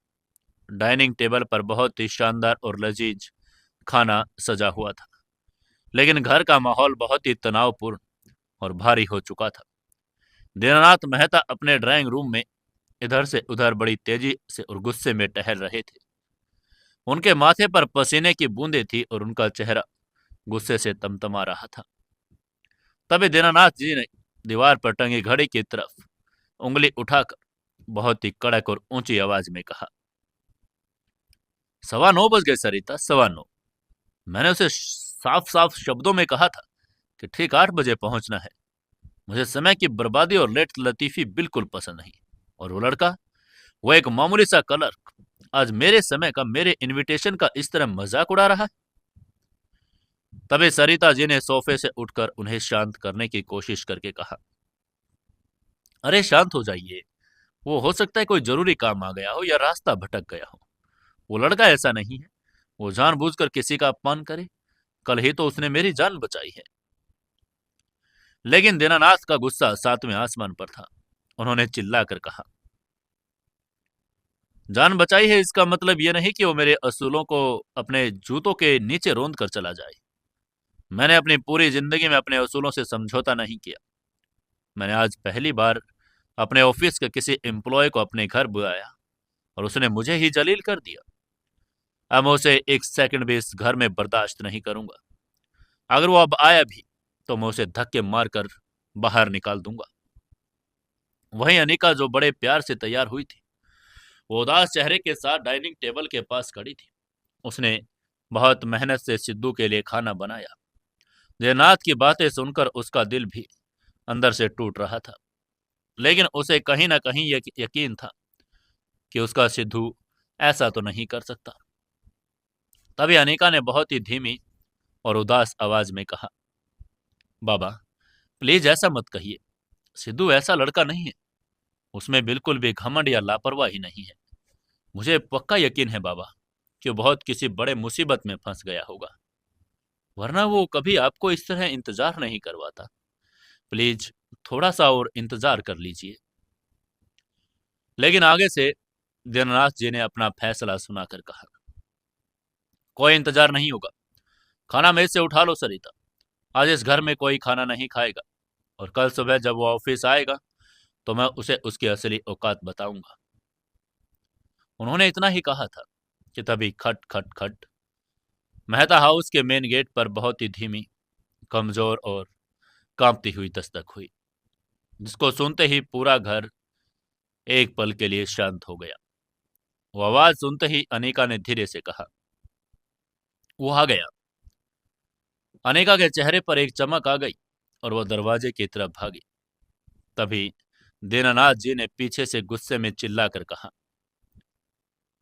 डाइनिंग टेबल पर बहुत ही शानदार और लजीज खाना सजा हुआ था, लेकिन घर का माहौल बहुत ही तनावपूर्ण और भारी हो चुका था। दीनानाथ मेहता अपने ड्राइंग रूम में इधर से उधर बड़ी तेजी से और गुस्से में टहल रहे थे। उनके माथे पर पसीने की बूंदें थी और उनका चेहरा गुस्से से तमतमा रहा था। तभी दीनानाथ जी ने दीवार पर टंगी घड़ी की तरफ उंगली उठाकर बहुत ही कड़क और ऊंची आवाज में कहा, 9:15 बज गए सरिता, 9:15। मैंने उसे साफ साफ शब्दों में कहा था कि ठीक 8 बजे पहुंचना है। मुझे समय की बर्बादी और लेट लतीफी बिल्कुल पसंद नहीं। और वो लड़का, वो एक मामूली सा क्लर्क, आज मेरे समय का, मेरे इनविटेशन का इस तरह मजाक उड़ा रहा है। तभी सरिता जी ने सोफे से उठकर उन्हें शांत करने की कोशिश करके कहा, अरे शांत हो जाइए, वो हो सकता है कोई जरूरी काम आ गया हो या रास्ता भटक गया हो। वो लड़का ऐसा नहीं है, वो जानबूझकर किसी का अपमान करे। कल ही तो उसने मेरी जान बचाई है। लेकिन दीनानाथ का गुस्सा 7वें आसमान पर था। उन्होंने चिल्लाकर कहा, जान बचाई है इसका मतलब यह नहीं कि वो मेरे असूलों को अपने जूतों के नीचे रोंद कर चला जाए। मैंने अपनी पूरी जिंदगी में अपने असूलों से समझौता नहीं किया। मैंने आज पहली बार अपने ऑफिस के किसी एम्प्लॉय को अपने घर बुलाया और उसने मुझे ही जलील कर दिया। अब मैं उसे एक सेकंड भी इस घर में बर्दाश्त नहीं करूंगा। अगर वो अब आया भी तो मैं उसे धक्के मारकर बाहर निकाल दूंगा। वहीं अनिका, जो बड़े प्यार से तैयार हुई थी, वो उदास चेहरे के साथ डाइनिंग टेबल के पास खड़ी थी। उसने बहुत मेहनत से सिद्धू के लिए खाना बनाया। जयनाथ की बातें सुनकर उसका दिल भी अंदर से टूट रहा था, लेकिन उसे कहीं ना कहीं यकीन था कि उसका सिद्धू ऐसा तो नहीं कर सकता। तभी अनिका ने बहुत ही धीमी और उदास आवाज में कहा, बाबा प्लीज ऐसा मत कहिए। सिद्धू ऐसा लड़का नहीं है। उसमें बिल्कुल भी घमंड या लापरवाही नहीं है। मुझे पक्का यकीन है बाबा कि वो बहुत किसी बड़े मुसीबत में फंस गया होगा, वरना वो कभी आपको इस तरह इंतजार नहीं करवाता। प्लीज थोड़ा सा और इंतजार कर लीजिए। लेकिन आगे से दीननाथ जी ने अपना फैसला सुनाकर कहा, कोई इंतजार नहीं होगा। खाना मेज से उठा लो सरिता। आज इस घर में कोई खाना नहीं खाएगा और कल सुबह जब वो ऑफिस आएगा तो मैं उसे उसकी असली औकात बताऊंगा। उन्होंने इतना ही कहा था कि तभी खट खट खट मेहता हाउस के मेन गेट पर बहुत ही धीमी, कमजोर और कांपती हुई दस्तक हुई, जिसको सुनते ही पूरा घर एक पल के लिए शांत हो गया। वो आवाज सुनते ही अनिका ने धीरे से कहा, वो आ गया। अनिका के चेहरे पर एक चमक आ गई और वह दरवाजे की तरफ भागी। तभी दीनानाथ जी ने पीछे से गुस्से में चिल्लाकर कहा,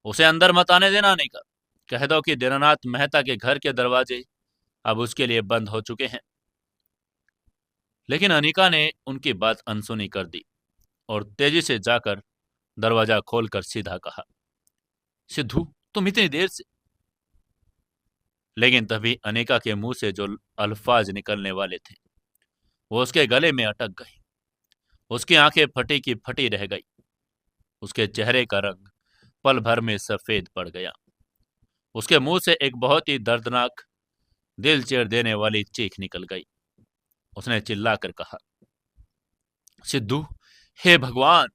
उसे अंदर मत आने देना अनिका। कह दो कि दीनानाथ मेहता के घर के दरवाजे अब उसके लिए बंद हो चुके हैं। लेकिन अनिका ने उनकी बात अनसुनी कर दी और तेजी से जाकर दरवाजा खोलकर सीधा कहा, सिद्धू तुम इतनी देर से। लेकिन तभी अनिका के मुंह से जो अल्फाज निकलने वाले थे वो उसके गले में अटक गए। उसकी आंखें फटी की फटी रह गई। उसके चेहरे का रंग पल भर में सफेद पड़ गया। उसके मुंह से एक बहुत ही दर्दनाक, दिल चीर देने वाली चीख निकल गई। उसने चिल्लाकर कहा, सिद्धू, हे भगवान।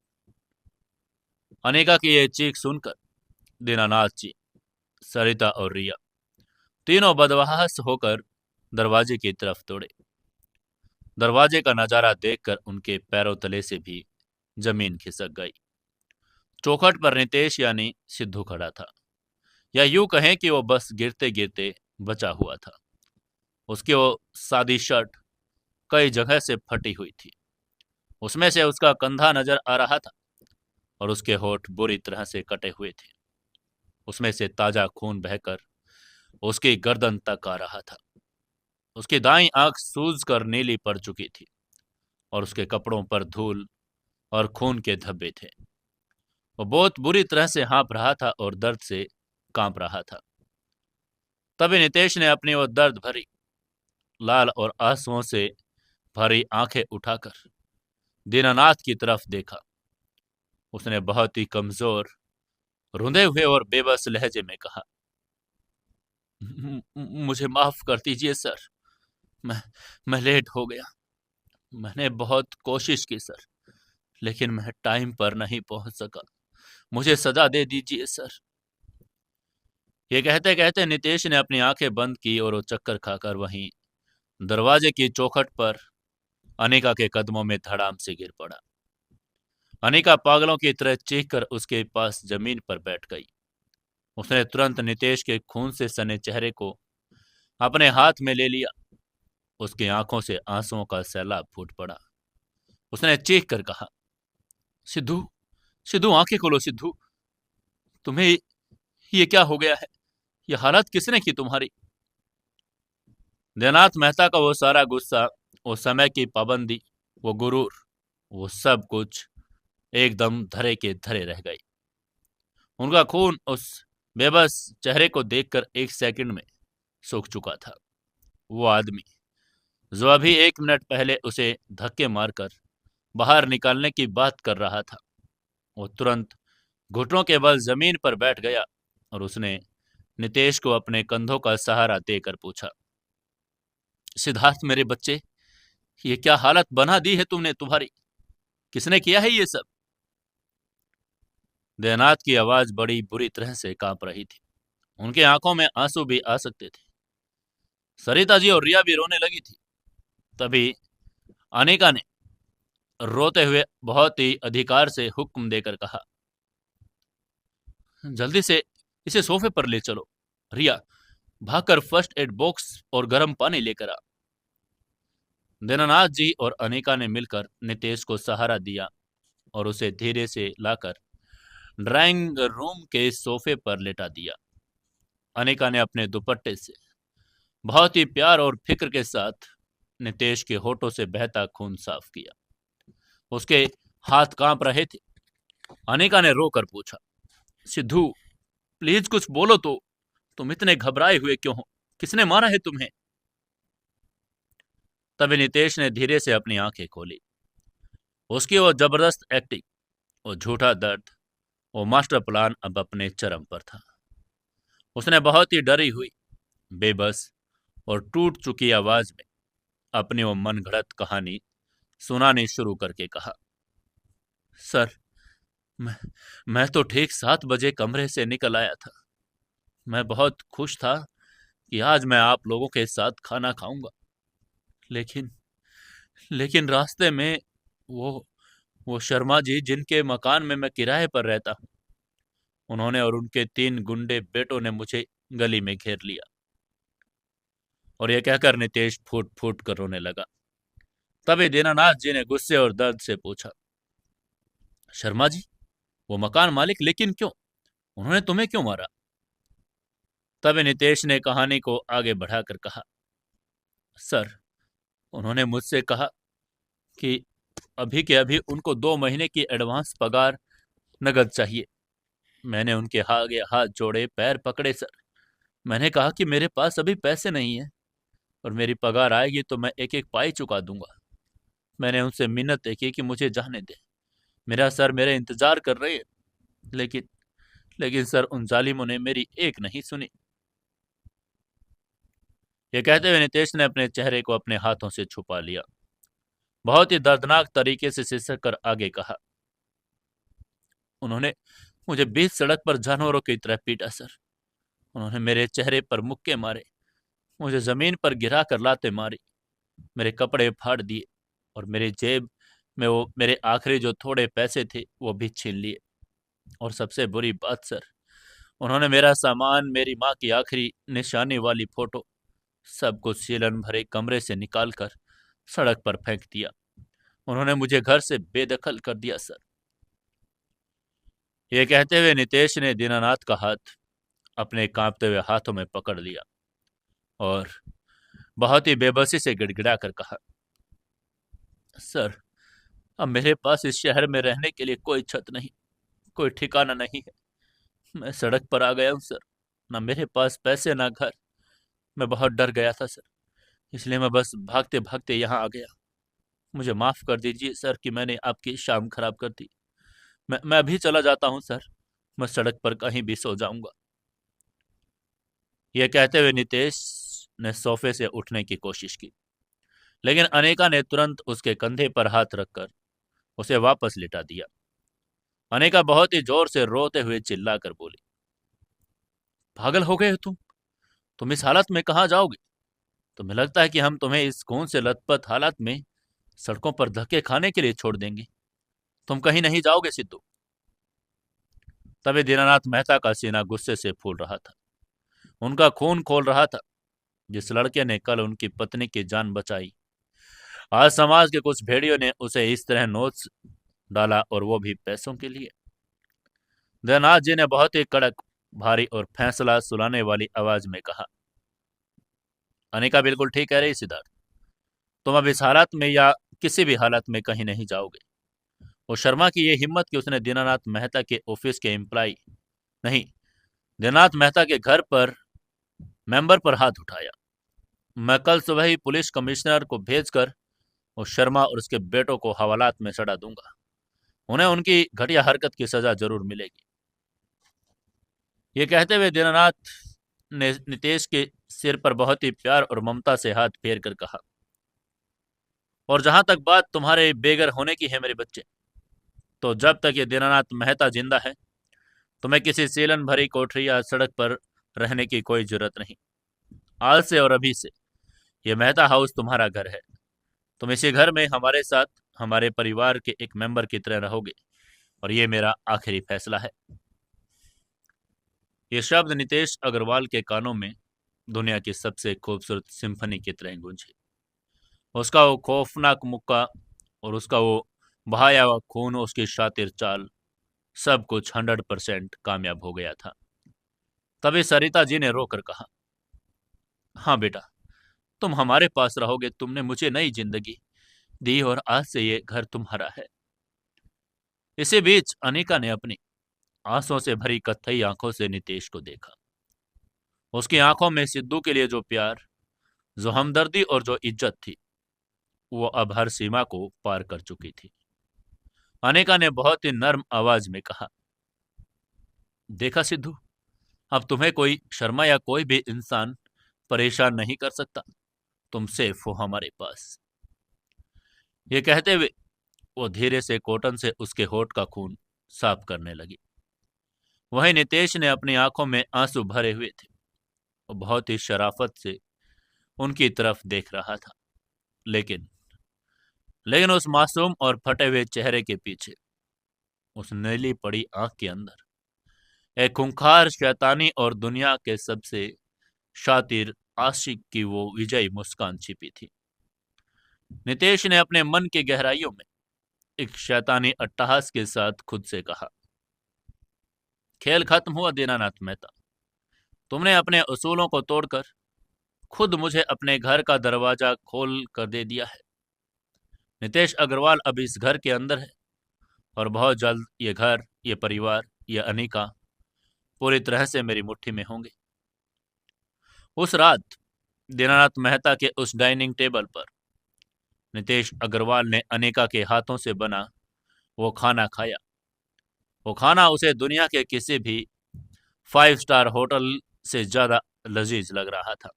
अनिका की यह चीख सुनकर दीनानाथ जी, सरिता और रिया तीनों बदहवास होकर दरवाजे की तरफ दौड़े। दरवाजे का नजारा देखकर उनके पैरों तले से भी जमीन खिसक गई। चौखट पर नितेश यानी सिद्धू खड़ा था, या यूं कहें कि वो बस गिरते गिरते बचा हुआ था। उसकी वो सादी शर्ट कई जगह से फटी हुई थी। उसमें से उसका कंधा नजर आ रहा था और उसके होठ बुरी तरह से कटे हुए थे। उसमें से ताजा खून बहकर उसकी गर्दन तक आ रहा था। उसकी दाईं आंख सूज कर नीली पड़ चुकी थी और उसके कपड़ों पर धूल और खून के धब्बे थे। वो बहुत बुरी तरह से हाँफ रहा था और दर्द से कांप रहा था। तभी नितेश ने अपनी वो दर्द भरी, लाल और आंसुओं से भरी आंखें उठाकर दीनानाथ की तरफ देखा। उसने बहुत ही कमजोर, रुंधे हुए और बेबस लहजे में कहा, मुझे माफ कर दीजिए सर। मैं मैं लेट हो गया। मैंने बहुत कोशिश की सर, लेकिन मैं टाइम पर नहीं पहुंच सका। मुझे सजा दे दीजिए सर। ये कहते कहते नितेश ने अपनी आंखें बंद की और वो चक्कर खाकर वहीं दरवाजे की चौखट पर अनिका के कदमों में धड़ाम से गिर पड़ा। अनिका पागलों की तरह चीख कर उसके पास जमीन पर बैठ गई। उसने तुरंत नितेश के खून से सने चेहरे को अपने हाथ में ले लिया। उसकी आंखों से आंसुओं का सैलाब फूट पड़ा। उसने चीख कर कहा, सिद्धू, सिद्धू आंखें खोलो सिद्धू, तुम्हें ये क्या हो गया है? ये हालत किसने की तुम्हारी? देवनाथ मेहता का वो सारा गुस्सा, वो समय की पाबंदी, वो गुरूर, वो सब कुछ एकदम धरे के धरे रह गई। उनका खून उस बेबस चेहरे को देखकर एक सेकंड में सूख चुका था। वो आदमी जो अभी 1 मिनट पहले उसे धक्के मारकर बाहर निकालने की बात कर रहा था, वो तुरंत घुटनों के बल जमीन पर बैठ गया और उसने नितेश को अपने कंधों का सहारा देकर पूछा, सिद्धार्थ मेरे बच्चे, ये क्या हालत बना दी है तुमने तुम्हारी? किसने किया है ये सब? देवनाथ की आवाज बड़ी बुरी तरह से कांप रही थी। उनकी आंखों में आंसू भी आ सकते थे। सरिता जी और रिया भी रोने लगी थी। तभी अनिका ने रोते हुए बहुत ही अधिकार से हुक्म देकर कहा, जल्दी से इसे सोफे पर ले चलो। रिया, भागकर फर्स्ट एड बॉक्स और गर्म पानी लेकर आ। दीनानाथ जी और अनिका ने मिलकर नितेश को सहारा दिया और उसे धीरे से लाकर ड्राइंग रूम के सोफे पर लेटा दिया। अनिका ने अपने दुपट्टे से बहुत ही प्यार और फिक्र के साथ नितेश के होठों से बहता खून साफ किया। उसके हाथ कांप रहे थे। अनिका ने रोकर पूछा, सिद्धू, प्लीज कुछ बोलो तो, तुम इतने घबराए हुए क्यों हो? किसने मारा है तुम्हें? तभी नितेश ने धीरे से अपनी आंखें खोली। उसकी वो जबरदस्त एक्टिंग, वो झूठा दर्द, वो मास्टर प्लान अब अपने चरम पर था। उसने बहुत ही डरी हुई, बेबस और टूट चुकी आवाज में अपनी वो मन घड़त कहानी सुनानी शुरू करके कहा, सर, मैं मैं तो ठीक 7 बजे कमरे से निकल आया था। मैं बहुत खुश था कि आज मैं आप लोगों के साथ खाना खाऊंगा। लेकिन लेकिन रास्ते में वो वो शर्मा जी जिनके मकान में मैं किराए पर रहता हूँ, उन्होंने और उनके 3 गुंडे बेटों ने मुझे गली में घेर लिया। और यह कहकर नितेश फूट फूट कर रोने लगा। तभी दीनानाथ जी ने गुस्से और दर्द से पूछा, शर्मा जी, वो मकान मालिक लेकिन क्यों? उन्होंने तुम्हें क्यों मारा? तभी नितेश ने कहानी को आगे बढ़ाकर कहा, सर, उन्होंने मुझसे कहा कि अभी के अभी उनको 2 महीने की एडवांस पगार नगद चाहिए। मैंने उनके आगे हाथ जोड़े, पैर पकड़े सर। मैंने कहा कि मेरे पास अभी पैसे नहीं है और मेरी पगार आएगी तो मैं एक एक पाई चुका दूंगा। मैंने उनसे मिन्नतें की कि मुझे जाने दे, मेरा सर मेरे इंतजार कर रहे हैं। लेकिन लेकिन सर, उन जालिमों ने मेरी एक नहीं सुनी। ये कहते हुए नितेश ने अपने चेहरे को अपने हाथों से छुपा लिया। बहुत ही दर्दनाक तरीके से सिसक कर आगे कहा, उन्होंने मुझे बीच सड़क पर जानवरों की तरह पीटा सर। उन्होंने मेरे चेहरे पर मुक्के मारे, मुझे जमीन पर गिरा कर लाते मारी, मेरे कपड़े फाड़ दिए और मेरी जेब में वो मेरे आखिरी जो थोड़े पैसे थे वो भी छीन लिए। और सबसे बुरी बात सर, उन्होंने मेरा सामान, मेरी माँ की आखिरी निशानी वाली फोटो, सब कुछ सीलन भरे कमरे से निकालकर सड़क पर फेंक दिया। उन्होंने मुझे घर से बेदखल कर दिया सर। ये कहते हुए नितेश ने दीनानाथ का हाथ अपने कांपते हुए हाथों में पकड़ लिया और बहुत ही बेबसी से गिड़गिड़ा कर कहा, सर, अब मेरे पास इस शहर में रहने के लिए कोई छत नहीं, कोई ठिकाना नहीं है। मैं सड़क पर आ गया हूँ सर। ना मेरे पास पैसे ना घर। मैं बहुत डर गया था सर, इसलिए मैं बस भागते भागते यहाँ आ गया। मुझे माफ कर दीजिए सर कि मैंने आपकी शाम खराब कर दी। मैं अभी चला जाता हूँ सर। मैं सड़क पर कहीं भी सो जाऊंगा। यह कहते हुए नितेश ने सोफे से उठने की कोशिश की, लेकिन अनेका ने तुरंत उसके कंधे पर हाथ रखकर उसे वापस लिटा दिया। अनेका बहुत ही जोर से रोते हुए चिल्लाकर बोली, पागल हो गए हो तुम इस हालत में कहाँ जाओगे? तुम्हें लगता है कि हम तुम्हें इस खून से लथपथ हालत में सड़कों पर धक्के खाने के लिए छोड़ देंगे। तुम कहीं नहीं जाओगे सिद्धू। तभी दीनानाथ मेहता का सीना गुस्से से फूल रहा था। उनका खून खोल रहा था। जिस लड़के ने कल उनकी पत्नी की जान बचाई, आज समाज के कुछ भेड़ियों ने उसे इस तरह नोच डाला, और वो भी पैसों के लिए। दीनानाथ जी ने बहुत ही कड़क, भारी और फैसला सुनाने वाली आवाज में कहा, अनिका बिल्कुल ठीक कह रही सिद्धार्थ। तुम अब इस हालत में या किसी भी हालत में कहीं नहीं जाओगे। और शर्मा की ये हिम्मत कि उसने दीनानाथ मेहता के ऑफिस के एम्प्लाई नहीं, दीनानाथ मेहता के घर पर मेंबर पर हाथ उठाया। मैं कल सुबह ही पुलिस कमिश्नर को भेजकर उस शर्मा और उसके बेटों को हवालात में सड़ा दूंगा। उन्हें उनकी घटिया हरकत की सजा जरूर मिलेगी। ये कहते हुए दीनानाथ ने नितेश के सिर पर बहुत ही प्यार और ममता से हाथ फेर कर कहा, और जहां तक बात तुम्हारे बेघर होने की है मेरे बच्चे, तो जब तक ये दीनानाथ मेहता जिंदा है, तुम्हें किसी सीलन भरी कोठरी या सड़क पर रहने की कोई जरूरत नहीं। आज से और अभी से ये मेहता हाउस तुम्हारा घर है। तुम इसी घर में हमारे साथ हमारे परिवार के एक मेंबर की तरह रहोगे, और ये मेरा आखिरी फैसला है। ये शब्द नितेश अग्रवाल के कानों में दुनिया की सबसे खूबसूरत सिम्फनी की तरह गूंजे। उसका वो खौफनाक मुक्का और उसका वो बहाया हुआ खून, उसकी शातिर चाल, सब कुछ 100% कामयाब हो गया था। तभी सरिता जी ने रोकर कहा, हाँ बेटा, तुम हमारे पास रहोगे। तुमने मुझे नई जिंदगी दी और आज से ये घर तुम्हारा है। इसी बीच अनिका ने अपनी आंसुओं से भरी कत्थई आंखों से नितेश को देखा। उसकी आंखों में सिद्धू के लिए जो प्यार, जो हमदर्दी और जो इज्जत थी, वो अब हर सीमा को पार कर चुकी थी। अनिका ने बहुत ही नर्म आवाज में कहा, देखा सिद्धू, अब तुम्हें कोई शर्मा या कोई भी इंसान परेशान नहीं कर सकता। तुम सेफ हो हमारे पास। ये कहते हुए वो धीरे से कॉटन से उसके होठ का खून साफ करने लगी। वहीं नितेश ने अपनी आंखों में आंसू भरे हुए थे। वो बहुत ही शराफत से उनकी तरफ देख रहा था, लेकिन लेकिन उस मासूम और फटे हुए चेहरे के पीछे, उस नीली पड़ी आंख के अंदर एक खूंखार शैतानी और दुनिया के सबसे शातिर आशिक की वो विजयी मुस्कान छिपी थी। नितेश ने अपने मन की गहराइयों में एक शैतानी अट्टहास के साथ खुद से कहा, खेल खत्म हुआ दीनानाथ मेहता। तुमने अपने उसूलों को तोड़कर खुद मुझे अपने घर का दरवाजा खोल कर दे दिया है। नितेश अग्रवाल अब इस घर के अंदर है, और बहुत जल्द ये घर, ये परिवार, ये अनिका पूरी तरह से मेरी मुट्ठी में होंगे। उस रात दीनानाथ मेहता के उस डाइनिंग टेबल पर नितेश अग्रवाल ने अनिका के हाथों से बना वो खाना खाया। वो खाना उसे दुनिया के किसी भी 5 स्टार होटल से ज्यादा लजीज लग रहा था,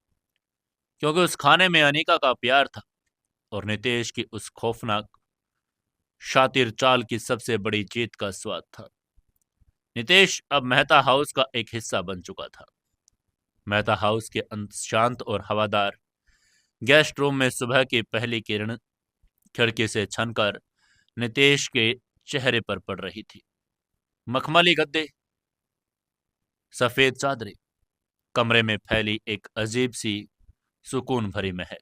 क्योंकि उस खाने में अनिका का प्यार था और नितेश की उस खौफनाक शातिर चाल की सबसे बड़ी जीत का स्वाद था। नितेश अब मेहता हाउस का एक हिस्सा बन चुका था। मेहता हाउस के शांत और हवादार गेस्ट रूम में सुबह की पहली किरण खिड़की से छनकर नितेश के चेहरे पर पड़ रही थी। मखमली गद्दे, सफेद चादरें, कमरे में फैली एक अजीब सी सुकून भरी महक।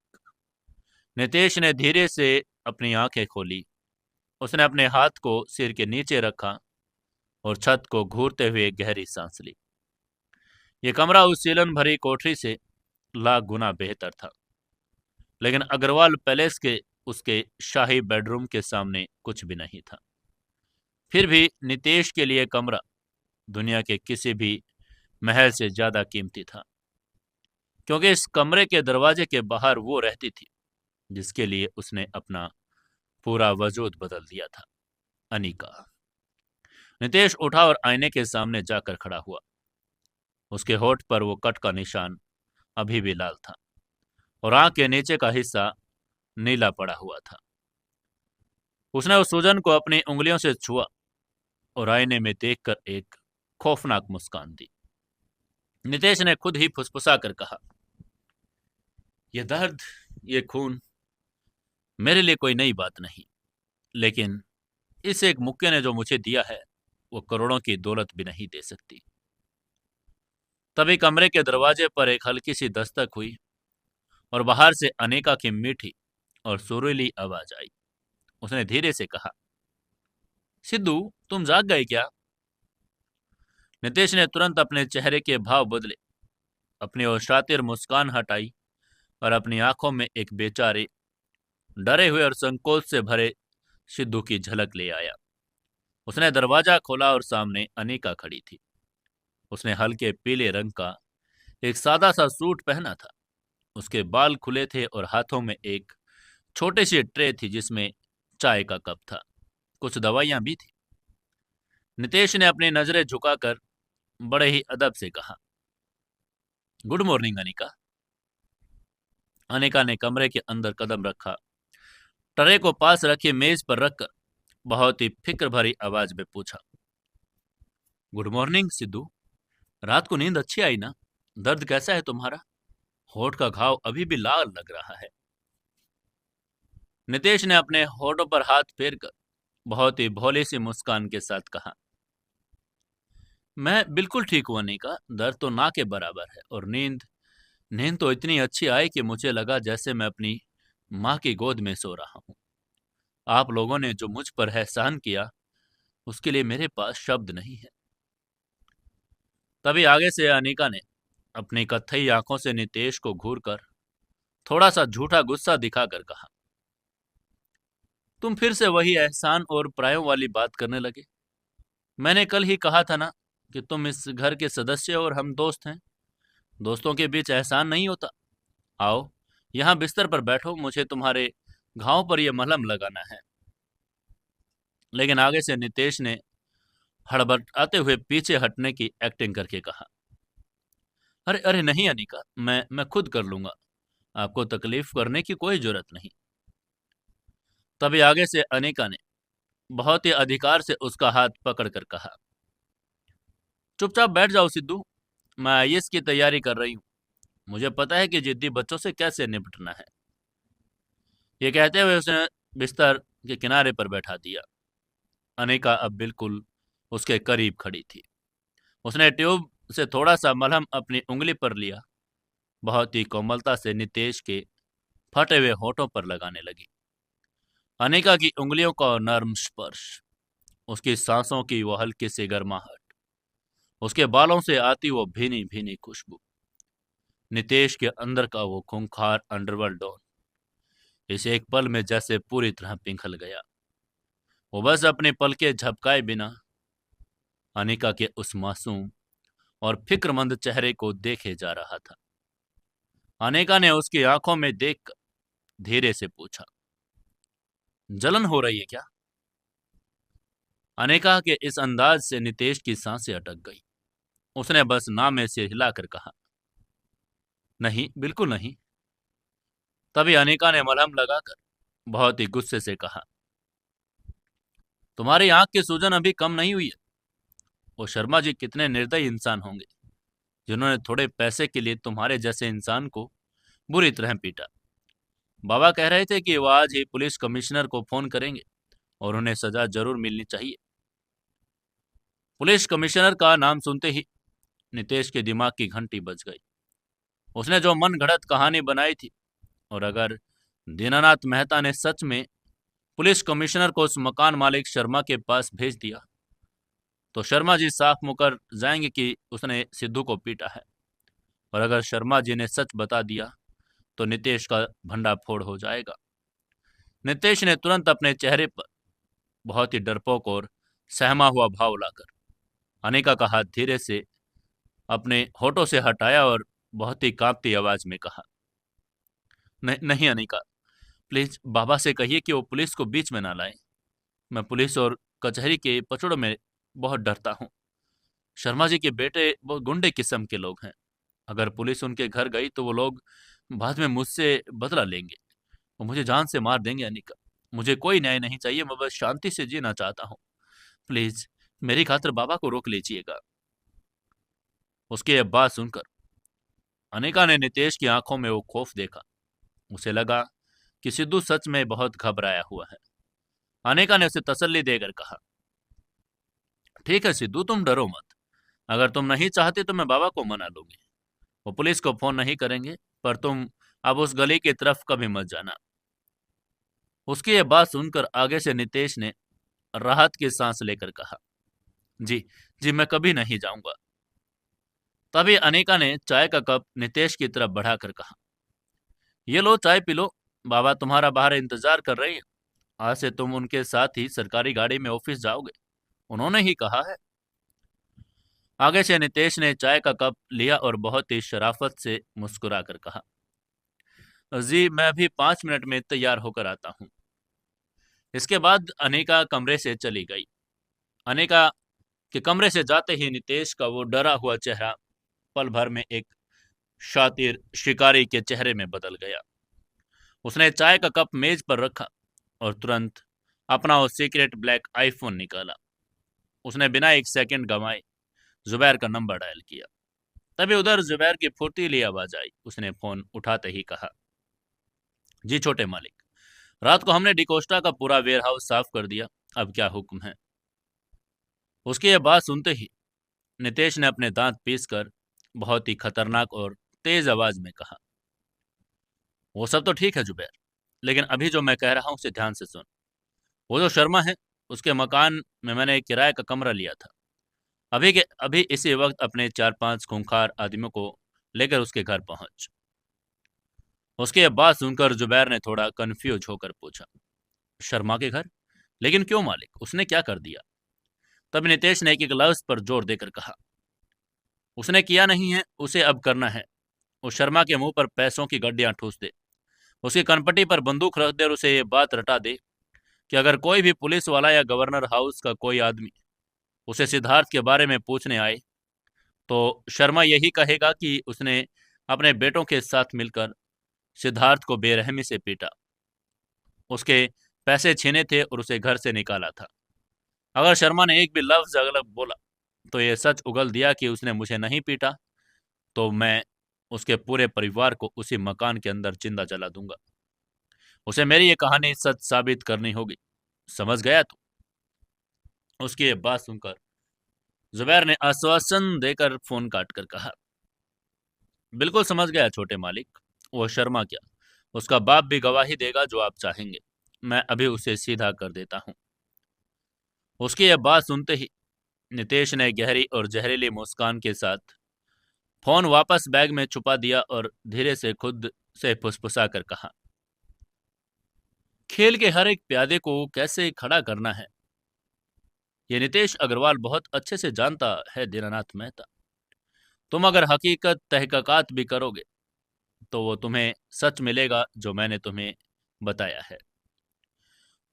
नितेश ने धीरे से अपनी आंखें खोली। उसने अपने हाथ को सिर के नीचे रखा और छत को घूरते हुए गहरी सांस ली। यह कमरा उस सीलन भरी कोठरी से लाख गुना बेहतर था, लेकिन अग्रवाल पैलेस के उसके शाही बेडरूम के सामने कुछ भी नहीं था। फिर भी नितेश के लिए कमरा दुनिया के किसी भी महल से ज्यादा कीमती था, क्योंकि इस कमरे के दरवाजे के बाहर वो रहती थी जिसके लिए उसने अपना पूरा वजूद बदल दिया था, अनिका। नितेश उठा और आईने के सामने जाकर खड़ा हुआ। उसके होठ पर वो कट का निशान अभी भी लाल था, और आंख के नीचे का हिस्सा नीला पड़ा हुआ था। उसने उस सूजन को अपनी उंगलियों से छुआ और आईने में देखकर एक खौफनाक मुस्कान दी। नितेश ने खुद ही फुसफुसा कर कहा, यह दर्द, ये खून, मेरे लिए कोई नई बात नहीं, लेकिन इस एक मुक्के ने जो मुझे दिया है वो करोड़ों की दौलत भी नहीं दे सकती। तभी कमरे के दरवाजे पर एक हल्की सी दस्तक हुई और बाहर से अनेका की मीठी और सुरीली आवाज आई। उसने धीरे से कहा, सिद्धू, तुम जाग गए क्या? नितेश ने तुरंत अपने चेहरे के भाव बदले, अपनी ओर शातिर मुस्कान हटाई और अपनी आंखों में एक बेचारे, डरे हुए और संकोच से भरे सिद्धू की झलक ले आया। उसने दरवाजा खोला और सामने अनीका खड़ी थी। उसने हल्के पीले रंग का एक सादा सा सूट पहना था। उसके बाल खुले थे और हाथों में एक छोटी सी ट्रे थी जिसमें चाय का कप था। कुछ दवाइयां भी थी। नितेश ने अपनी नजरें झुकाकर बड़े ही अदब से कहा, गुड मॉर्निंग अनिका। अनिका ने कमरे के अंदर कदम रखा, ट्रे को पास रखी मेज पर रखकर बहुत ही फिक्र भरी आवाज में पूछा, गुड मॉर्निंग सिद्धू। रात को नींद अच्छी आई ना? दर्द कैसा है तुम्हारा? होठ का घाव अभी भी लाल लग रहा है। नितेश ने अपने होठों पर हाथ फेरकर बहुत ही भोली सी मुस्कान के साथ कहा, मैं बिल्कुल ठीक हूं अनिका। दर्द तो ना के बराबर है और नींद नींद तो इतनी अच्छी आई कि मुझे लगा जैसे मैं अपनी माँ की गोद में सो रहा हूँ। आप लोगों ने जो मुझ पर एहसान किया उसके लिए मेरे पास शब्द नहीं है। तभी आगे से अनिका ने अपनी कत्थई आंखों से नितेश को घूरकर थोड़ा सा झूठा गुस्सा दिखाकर कहा, तुम फिर से वही एहसान और प्रायों वाली बात करने लगे। मैंने कल ही कहा था ना कि तुम इस घर के सदस्य और हम दोस्त हैं। दोस्तों के बीच एहसान नहीं होता। आओ, यहाँ बिस्तर पर बैठो, मुझे तुम्हारे घाव पर यह मलहम लगाना है। लेकिन आगे से नितेश ने हड़बड़ाते हुए पीछे हटने की एक्टिंग करके कहा, अरे अरे नहीं अनिका, मैं खुद कर लूंगा। आपको तकलीफ करने की कोई जरूरत नहीं। तभी आगे से अनिका ने बहुत ही अधिकार से उसका हाथ पकड़कर कहा, चुपचाप बैठ जाओ सिद्धू। मैं आईएएस की तैयारी कर रही हूँ। मुझे पता है कि जिद्दी बच्चों से कैसे निपटना है। ये कहते हुए उसने बिस्तर के किनारे पर बैठा दिया। अनिका अब बिल्कुल उसके करीब खड़ी थी। उसने ट्यूब से थोड़ा सा मलहम अपनी उंगली पर लिया, बहुत ही कोमलता से नितेश के फटे हुए होठों पर लगाने लगी। अनिका की उंगलियों का नर्म स्पर्श, उसकी सांसों की वो हल्की सी गर्माहट, उसके बालों से आती वो भीनी भीनी खुशबू, नितेश के अंदर का वो खूंखार अंडरवर्ल्ड डॉन इस एक पल में जैसे पूरी तरह पिघल गया। वो बस अपने पलके झपकाए बिना अनिका के उस मासूम और फिक्रमंद चेहरे को देखे जा रहा था। अनिका ने उसकी आंखों में देखकर धीरे से पूछा, जलन हो रही है क्या? अनिका के इस अंदाज से नितेश की सांसें अटक गई। उसने बस ना में से हिलाकर कहा, नहीं, बिल्कुल नहीं। तभी अनिका ने मलहम लगाकर बहुत ही गुस्से से कहा, तुम्हारी आंख की सूजन अभी कम नहीं हुई है। वो शर्मा जी कितने निर्दयी इंसान होंगे जिन्होंने थोड़े पैसे के लिए तुम्हारे जैसे इंसान को बुरी तरह पीटा। बाबा कह रहे थे कि वो आज ही पुलिस कमिश्नर को फोन करेंगे और उन्हें सजा जरूर मिलनी चाहिए। पुलिस कमिश्नर का नाम सुनते ही नितेश के दिमाग की घंटी बज गई। उसने जो मन घड़त कहानी बनाई थी, और अगर दीनानाथ मेहता ने सच में पुलिस कमिश्नर को उस मकान मालिक शर्मा के पास भेज दिया तो शर्मा जी साफ मुकर जाएंगे कि उसने सिद्धू को पीटा है। और अगर शर्मा जी ने सच बता दिया तो नितेश का भंडाफोड़ हो जाएगा। नितेश ने तुरंत अपने चेहरे पर बहुत ही डरपोक और सहमा हुआ भाव लाकर अनिका का हाथ धीरे से अपने होठों से हटाया और बहुत ही कांपती आवाज में कहा, नहीं नहीं अनिका, प्लीज बाबा से कहिए कि वो पुलिस को बीच में ना लाए। मैं पुलिस और कचहरी के पचड़ों में बहुत डरता हूँ। शर्मा जी के बेटे बहुत गुंडे किस्म के लोग हैं। अगर पुलिस उनके घर गई तो वो लोग बाद में मुझसे बदला लेंगे। वो मुझे जान से मार देंगे अनिका। मुझे कोई न्याय नहीं चाहिए, मैं बस शांति से जीना चाहता हूँ। प्लीज मेरी खातिर बाबा को रोक लीजिएगा। उसकी यह बात सुनकर अनिका ने नितेश की आंखों में वो खौफ देखा। उसे लगा कि सिद्धू सच में बहुत घबराया हुआ है। अनेका ने उसे तसल्ली देकर कहा, ठीक है सिद्धू, तुम डरो मत। अगर तुम नहीं चाहते तो मैं बाबा को मना लूंगी। वो पुलिस को फोन नहीं करेंगे, पर तुम अब उस गली की तरफ कभी मत जाना। उसकी ये बात सुनकर आगे से नितेश ने राहत की सांस लेकर कहा, जी जी, मैं कभी नहीं जाऊंगा। तभी अनिका ने चाय का कप नितेश की तरफ बढ़ाकर कहा, ये लो चाय पी लो, बाबा तुम्हारा बाहर इंतजार कर रही है। आज से तुम उनके साथ ही सरकारी गाड़ी में ऑफिस जाओगे, उन्होंने ही कहा है। आगे से नितेश ने चाय का कप लिया और बहुत ही शराफत से मुस्कुरा कर कहा, जी मैं अभी 5 मिनट में तैयार होकर आता हूँ। इसके बाद अनिका कमरे से चली गई। अनिका के कमरे से जाते ही नितेश का वो डरा हुआ चेहरा पल भर में एक शातिर शिकारी के चेहरे में बदल गया। उसने चाय का कप मेज पर रखा और तुरंत अपना वो सीक्रेट ब्लैक आईफोन निकाला। उसने बिना एक सेकंड गंवाए जुबैर का नंबर डायल किया। तभी उधर जुबैर की फुर्तीली आवाज आई। उसने फोन उठाते ही कहा, जी छोटे मालिक, रात को हमने डिकोस्टा का पूरा वेयर हाउस साफ कर दिया, अब क्या हुक्म है। उसकी यह बात सुनते ही नितेश ने अपने दांत पीसकर बहुत ही खतरनाक और तेज आवाज में कहा, वो सब तो ठीक है जुबैर, लेकिन अभी जो मैं कह रहा हूं उसे ध्यान से सुन। वो जो शर्मा है, उसके मकान में मैंने एक किराए का कमरा लिया था। अभी इसी वक्त अपने 4-5 खूंखार आदमियों को लेकर उसके घर पहुंच। उसकी यह बात सुनकर जुबैर ने थोड़ा कंफ्यूज होकर पूछा, शर्मा के घर? लेकिन क्यों मालिक, उसने क्या कर दिया? तब नितेश ने एक लफ्ज पर जोर देकर कहा, उसने किया नहीं है, उसे अब करना है। उस शर्मा के मुंह पर पैसों की गड्डियां ठूस दे, उसकी कनपटी पर बंदूक रख दे और उसे ये बात रटा दे कि अगर कोई भी पुलिस वाला या गवर्नर हाउस का कोई आदमी उसे सिद्धार्थ के बारे में पूछने आए तो शर्मा यही कहेगा कि उसने अपने बेटों के साथ मिलकर सिद्धार्थ को बेरहमी से पीटा, उसके पैसे छीने थे और उसे घर से निकाला था। अगर शर्मा ने एक भी लफ्ज गलत बोला तो ये सच उगल दिया कि उसने मुझे नहीं पीटा, तो मैं उसके पूरे परिवार को उसी मकान के अंदर जिंदा जला दूंगा। उसे मेरी ये कहानी सच साबित करनी होगी, समझ गया तू? उसकी ये बात सुनकर जुबैर ने आश्वासन देकर फोन काट कर कहा, बिल्कुल समझ गया छोटे मालिक। वो शर्मा क्या, उसका बाप भी गवाही देगा जो आप चाहेंगे। मैं अभी उसे सीधा कर देता हूँ। उसकी यह बात सुनते ही नितेश ने गहरी और जहरीली मुस्कान के साथ फोन वापस बैग में छुपा दिया और धीरे से खुद से फुसफुसा कर कहा, खेल के हर एक प्यादे को कैसे खड़ा करना है, ये नितेश अग्रवाल बहुत अच्छे से जानता है दीनानाथ मेहता। तुम अगर हकीकत तहकीकात भी करोगे तो वो तुम्हें सच मिलेगा जो मैंने तुम्हें बताया है।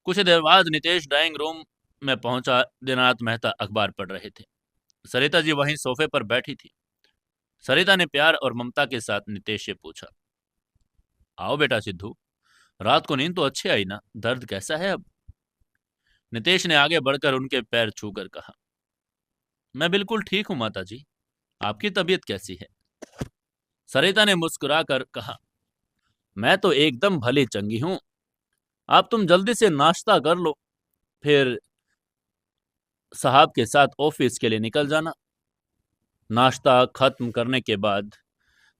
कुछ देर बाद नितेश ड्राइंग रूम में पहुंचा। दीनानाथ मेहता अखबार पढ़ रहे थे। सरिता जी वहीं सोफे पर बैठी थी। सरिता ने प्यार और ममता के साथ नितेश से पूछा, आओ बेटा सिद्धू, रात को नींद तो अच्छी आई ना, दर्द कैसा है अब? नितेश ने आगे बढ़कर उनके पैर छूकर कहा, मैं बिल्कुल ठीक हूं माता जी, आपकी तबीयत कैसी है? सरिता ने मुस्कुराकर कहा, मैं तो एकदम भली चंगी हूं। आप तुम जल्दी से नाश्ता कर लो, फिर साहब के साथ ऑफिस के लिए निकल जाना। नाश्ता खत्म करने के बाद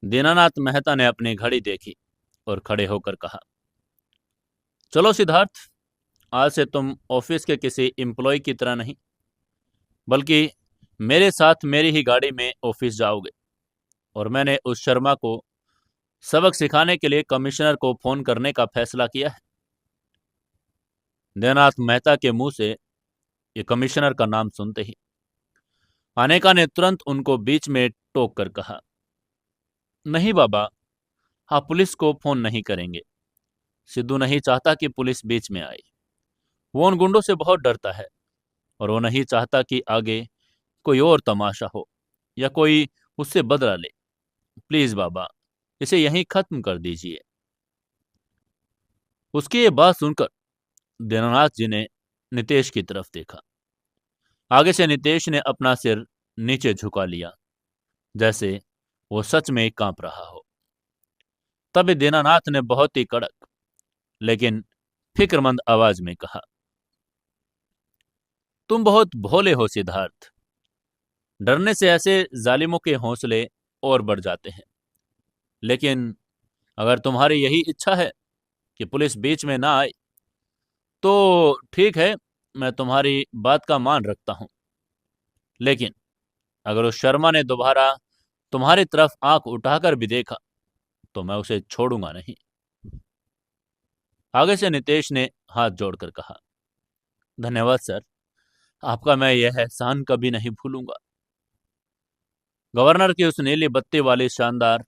दीनानाथ मेहता ने अपनी घड़ी देखी और खड़े होकर कहा, चलो सिद्धार्थ, आज से तुम ऑफिस के किसी एम्प्लॉय की तरह नहीं, बल्कि मेरे साथ मेरी ही गाड़ी में ऑफिस जाओगे। और मैंने उस शर्मा को सबक सिखाने के लिए कमिश्नर को फोन करने का फैसला किया है। दीनानाथ मेहता के मुंह से ये कमिश्नर का नाम सुनते ही अनेका ने तुरंत उनको बीच में टोक कर कहा, नहीं बाबा, आप पुलिस को फोन नहीं करेंगे। सिद्धू नहीं चाहता कि पुलिस बीच में आए। वो उन गुंडों से बहुत डरता है और वो नहीं चाहता कि आगे कोई और तमाशा हो या कोई उससे बदला ले। प्लीज बाबा, इसे यहीं खत्म कर दीजिए। उसकी ये बात सुनकर दीनानाथ जी ने नितेश की तरफ देखा। आगे से नितेश ने अपना सिर नीचे झुका लिया, जैसे वो सच में कांप रहा हो। तब दीनानाथ ने बहुत ही कड़क लेकिन फिक्रमंद आवाज में कहा, तुम बहुत भोले हो सिद्धार्थ। डरने से ऐसे जालिमों के हौसले और बढ़ जाते हैं। लेकिन अगर तुम्हारी यही इच्छा है कि पुलिस बीच में ना आए, तो ठीक है, मैं तुम्हारी बात का मान रखता हूं। लेकिन अगर उस शर्मा ने दोबारा तुम्हारी तरफ आंख उठाकर भी देखा, तो मैं उसे छोड़ूंगा नहीं। आगे से नितेश ने हाथ जोड़कर कहा, धन्यवाद सर, आपका मैं यह एहसान कभी नहीं भूलूंगा। गवर्नर की उस नीली बत्ती वाली शानदार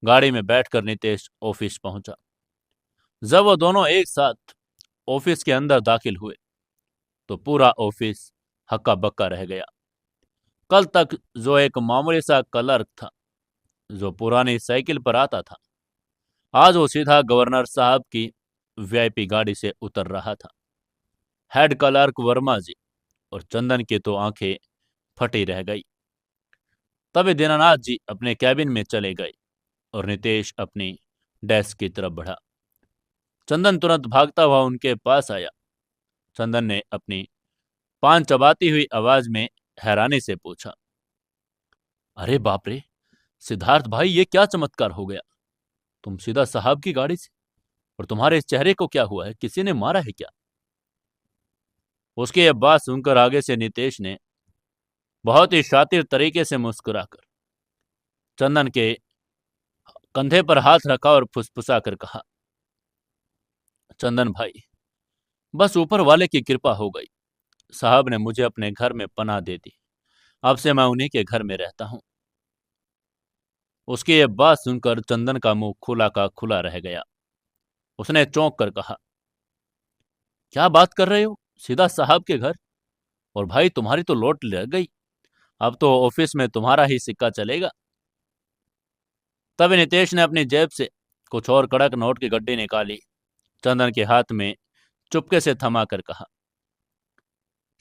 गाड़ी में बैठकर नितेश ऑफिस पहुंचा। जब वो दोनों एक साथ ऑफिस के अंदर दाखिल हुए, तो पूरा ऑफिस हक्का बक्का रह गया। कल तक जो एक मामूली सा क्लर्क था, जो पुरानी साइकिल पर आता था, आज वो सीधा गवर्नर साहब की वीआईपी गाड़ी से उतर रहा था। हेड क्लर्क वर्मा जी और चंदन की तो आंखें फटी रह गई। तभी दीनानाथ जी अपने कैबिन में चले गए और नितेश अपनी डेस्क की तरफ बढ़ा। चंदन तुरंत भागता हुआ उनके पास आया। चंदन ने अपनी पान चबाती हुई आवाज में हैरानी से पूछा, अरे बाप रे, सिद्धार्थ भाई, ये क्या चमत्कार हो गया? तुम सीधा साहब की गाड़ी से? और तुम्हारे इस चेहरे को क्या हुआ है? किसी ने मारा है क्या? उसकी यह बात सुनकर आगे से नितेश ने बहुत ही शातिर तरीके से मुस्कुराकर चंदन के कंधे पर हाथ रखा और फुसफुसा कर कहा, चंदन भाई, बस ऊपर वाले की कृपा हो गई। साहब ने मुझे अपने घर में पनाह दे दी। अब से मैं उन्हीं के घर में रहता हूं। उसकी यह बात सुनकर चंदन का मुंह खुला का खुला रह गया। उसने चौंक कर कहा, क्या बात कर रहे हो? सीधा साहब के घर? और भाई, तुम्हारी तो लोट लग गई। अब तो ऑफिस में तुम्हारा ही सिक्का चलेगा। तभी नितेश ने अपनी जेब से कुछ और कड़क नोट की गड्डी निकाली, चंदन के हाथ में चुपके से थमा कर कहा,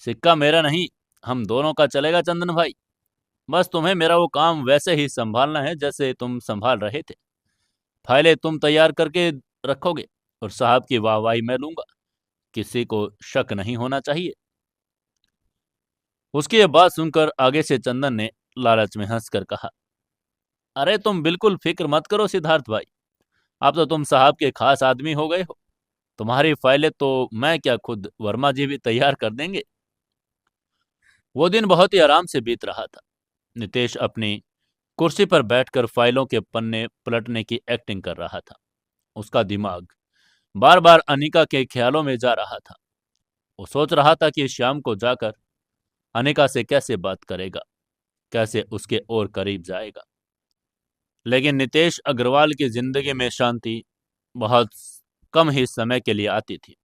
सिक्का मेरा नहीं, हम दोनों का चलेगा चंदन भाई। बस तुम्हें मेरा वो काम वैसे ही संभालना है जैसे तुम संभाल रहे थे। फाइलें तुम तैयार करके रखोगे और साहब की वाहवाही मैं लूंगा। किसी को शक नहीं होना चाहिए। उसकी ये बात सुनकर आगे से चंदन ने लालच में हंसकर कहा, अरे तुम बिल्कुल फिक्र मत करो सिद्धार्थ भाई, अब तो तुम साहब के खास आदमी हो गए हो। तुम्हारी फाइलें तो मैं क्या, खुद वर्मा जी भी तैयार कर देंगे। वो दिन बहुत ही आराम से बीत रहा था। नितेश अपनी कुर्सी पर बैठकर फाइलों के पन्ने पलटने की एक्टिंग कर रहा था। उसका दिमाग बार बार अनिका के ख्यालों में जा रहा था। वो सोच रहा था कि शाम को जाकर अनिका से कैसे बात करेगा, कैसे उसके और करीब जाएगा। लेकिन नितेश अग्रवाल की जिंदगी में शांति बहुत कम ही समय के लिए आती थी।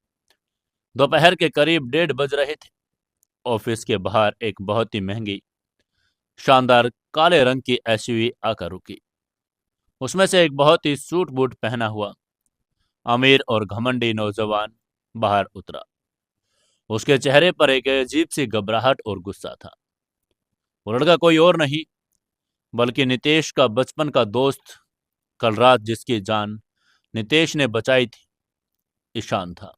दोपहर के करीब 1:30 बज रहे थे। ऑफिस के बाहर एक बहुत ही महंगी शानदार काले रंग की एसयूवी आकर रुकी। उसमें से एक बहुत ही सूट बूट पहना हुआ अमीर और घमंडी नौजवान बाहर उतरा। उसके चेहरे पर एक अजीब सी घबराहट और गुस्सा था। वो लड़का कोई और नहीं बल्कि नितेश का बचपन का दोस्त, कल रात जिसकी जान नितेश ने बचाई थी, ईशान था।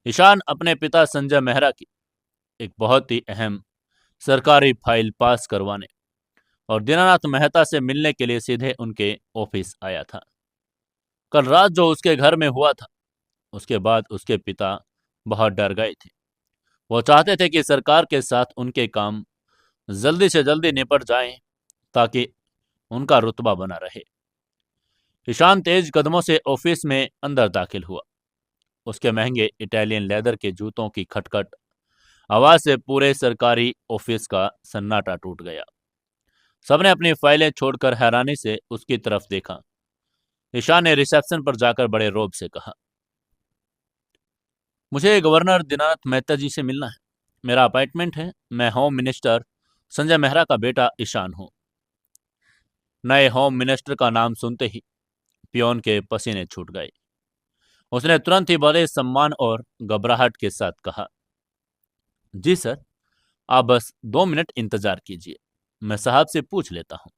ईशान अपने पिता संजय मेहरा की एक बहुत ही अहम सरकारी फाइल पास करवाने और दीनानाथ मेहता से मिलने के लिए सीधे उनके ऑफिस आया था। कल रात जो उसके घर में हुआ था, उसके बाद उसके पिता बहुत डर गए थे। वो चाहते थे कि सरकार के साथ उनके काम जल्दी से जल्दी निपट जाएं, ताकि उनका रुतबा बना रहे। ईशान तेज कदमों से ऑफिस में अंदर दाखिल हुआ। उसके महंगे इटालियन लेदर के जूतों की खटखट आवाज से पूरे सरकारी ऑफिस का सन्नाटा टूट गया। सबने अपनी फाइलें छोड़कर हैरानी से उसकी तरफ देखा। ईशान ने रिसेप्शन पर जाकर बड़े रौब से कहा, मुझे गवर्नर दीनानाथ मेहता जी से मिलना है। मेरा अपॉइंटमेंट है। मैं होम मिनिस्टर संजय मेहरा का बेटा ईशान हूँ। नए होम मिनिस्टर का नाम सुनते ही पियोन के पसीने छूट गए। उसने तुरंत ही बड़े सम्मान और घबराहट के साथ कहा, जी सर, आप बस 2 मिनट इंतजार कीजिए, मैं साहब से पूछ लेता हूं।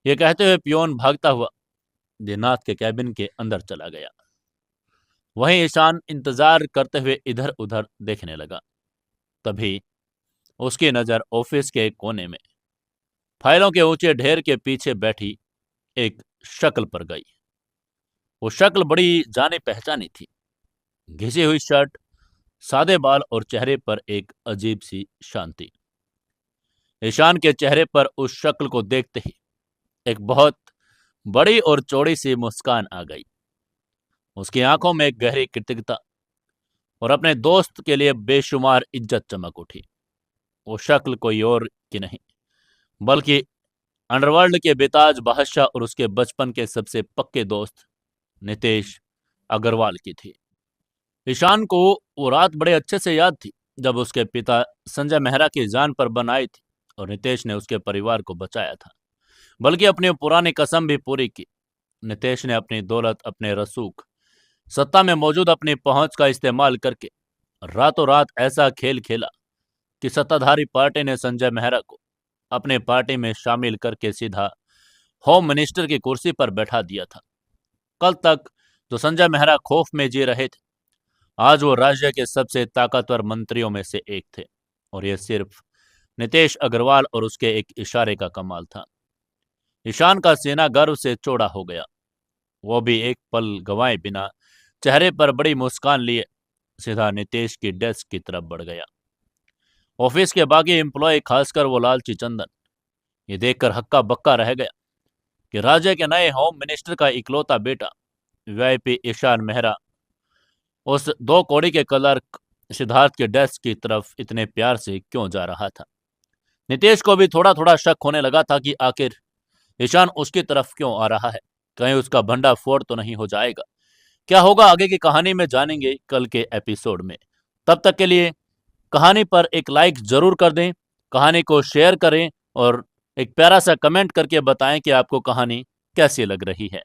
यह कहते हुए पियोन भागता हुआ दिनाथ के कैबिन के अंदर चला गया। वहीं ईशान इंतजार करते हुए इधर उधर देखने लगा। तभी उसकी नजर ऑफिस के एक कोने में फाइलों के ऊंचे ढेर के पीछे बैठी एक शक्ल पर गई। वो शक्ल बड़ी जानी पहचानी थी। घिसी हुई शर्ट, सादे बाल और चेहरे पर एक अजीब सी शांति। ईशान के चेहरे पर उस शक्ल को देखते ही एक बहुत बड़ी और चौड़ी सी मुस्कान आ गई। उसकी आंखों में एक गहरी कृतज्ञता और अपने दोस्त के लिए बेशुमार इज्जत चमक उठी। वो शक्ल कोई और की नहीं, बल्कि अंडरवर्ल्ड के बेताज बादशाह और उसके बचपन के सबसे पक्के दोस्त नितेश अग्रवाल की थी। ईशान को वो रात बड़े अच्छे से याद थी जब उसके पिता संजय मेहरा की जान पर बन आई थी और नितेश ने उसके परिवार को बचाया था, बल्कि अपनी पुरानी कसम भी पूरी की। नितेश ने अपनी दौलत, अपने रसूख, सत्ता में मौजूद अपनी पहुंच का इस्तेमाल करके रातों रात ऐसा खेल खेला कि सत्ताधारी पार्टी ने संजय मेहरा को अपने पार्टी में शामिल करके सीधा होम मिनिस्टर की कुर्सी पर बैठा दिया था। कल तक जो संजय मेहरा खौफ में जी रहे थे, आज वो राज्य के सबसे ताकतवर मंत्रियों में से एक थे। और यह सिर्फ नितेश अग्रवाल और उसके एक इशारे का कमाल था। ईशान का सीना गर्व से चौड़ा हो गया। वो भी एक पल गंवाए बिना चेहरे पर बड़ी मुस्कान लिए सीधा नितेश की डेस्क की तरफ बढ़ गया। ऑफिस के बाकी एम्प्लॉय, खासकर वो लालची चंदन, ये देखकर हक्का बक्का रह गया कि राज्य के नए होम मिनिस्टर का इकलौता बेटा वीआईपी ईशान मेहरा उस 2 कौड़ी के क्लर्क सिद्धार्थ के डेस्क की तरफ इतने प्यार से क्यों जा रहा था। नितेश को भी थोड़ा थोड़ा शक होने लगा था कि आखिर ईशान उसकी तरफ क्यों आ रहा है। कहीं उसका भंडा फोड़ तो नहीं हो जाएगा। क्या होगा आगे की कहानी में जानेंगे कल के एपिसोड में। तब तक के लिए कहानी पर एक लाइक जरूर कर दें, कहानी को शेयर करें और एक प्यारा सा कमेंट करके बताएं कि आपको कहानी कैसी लग रही है।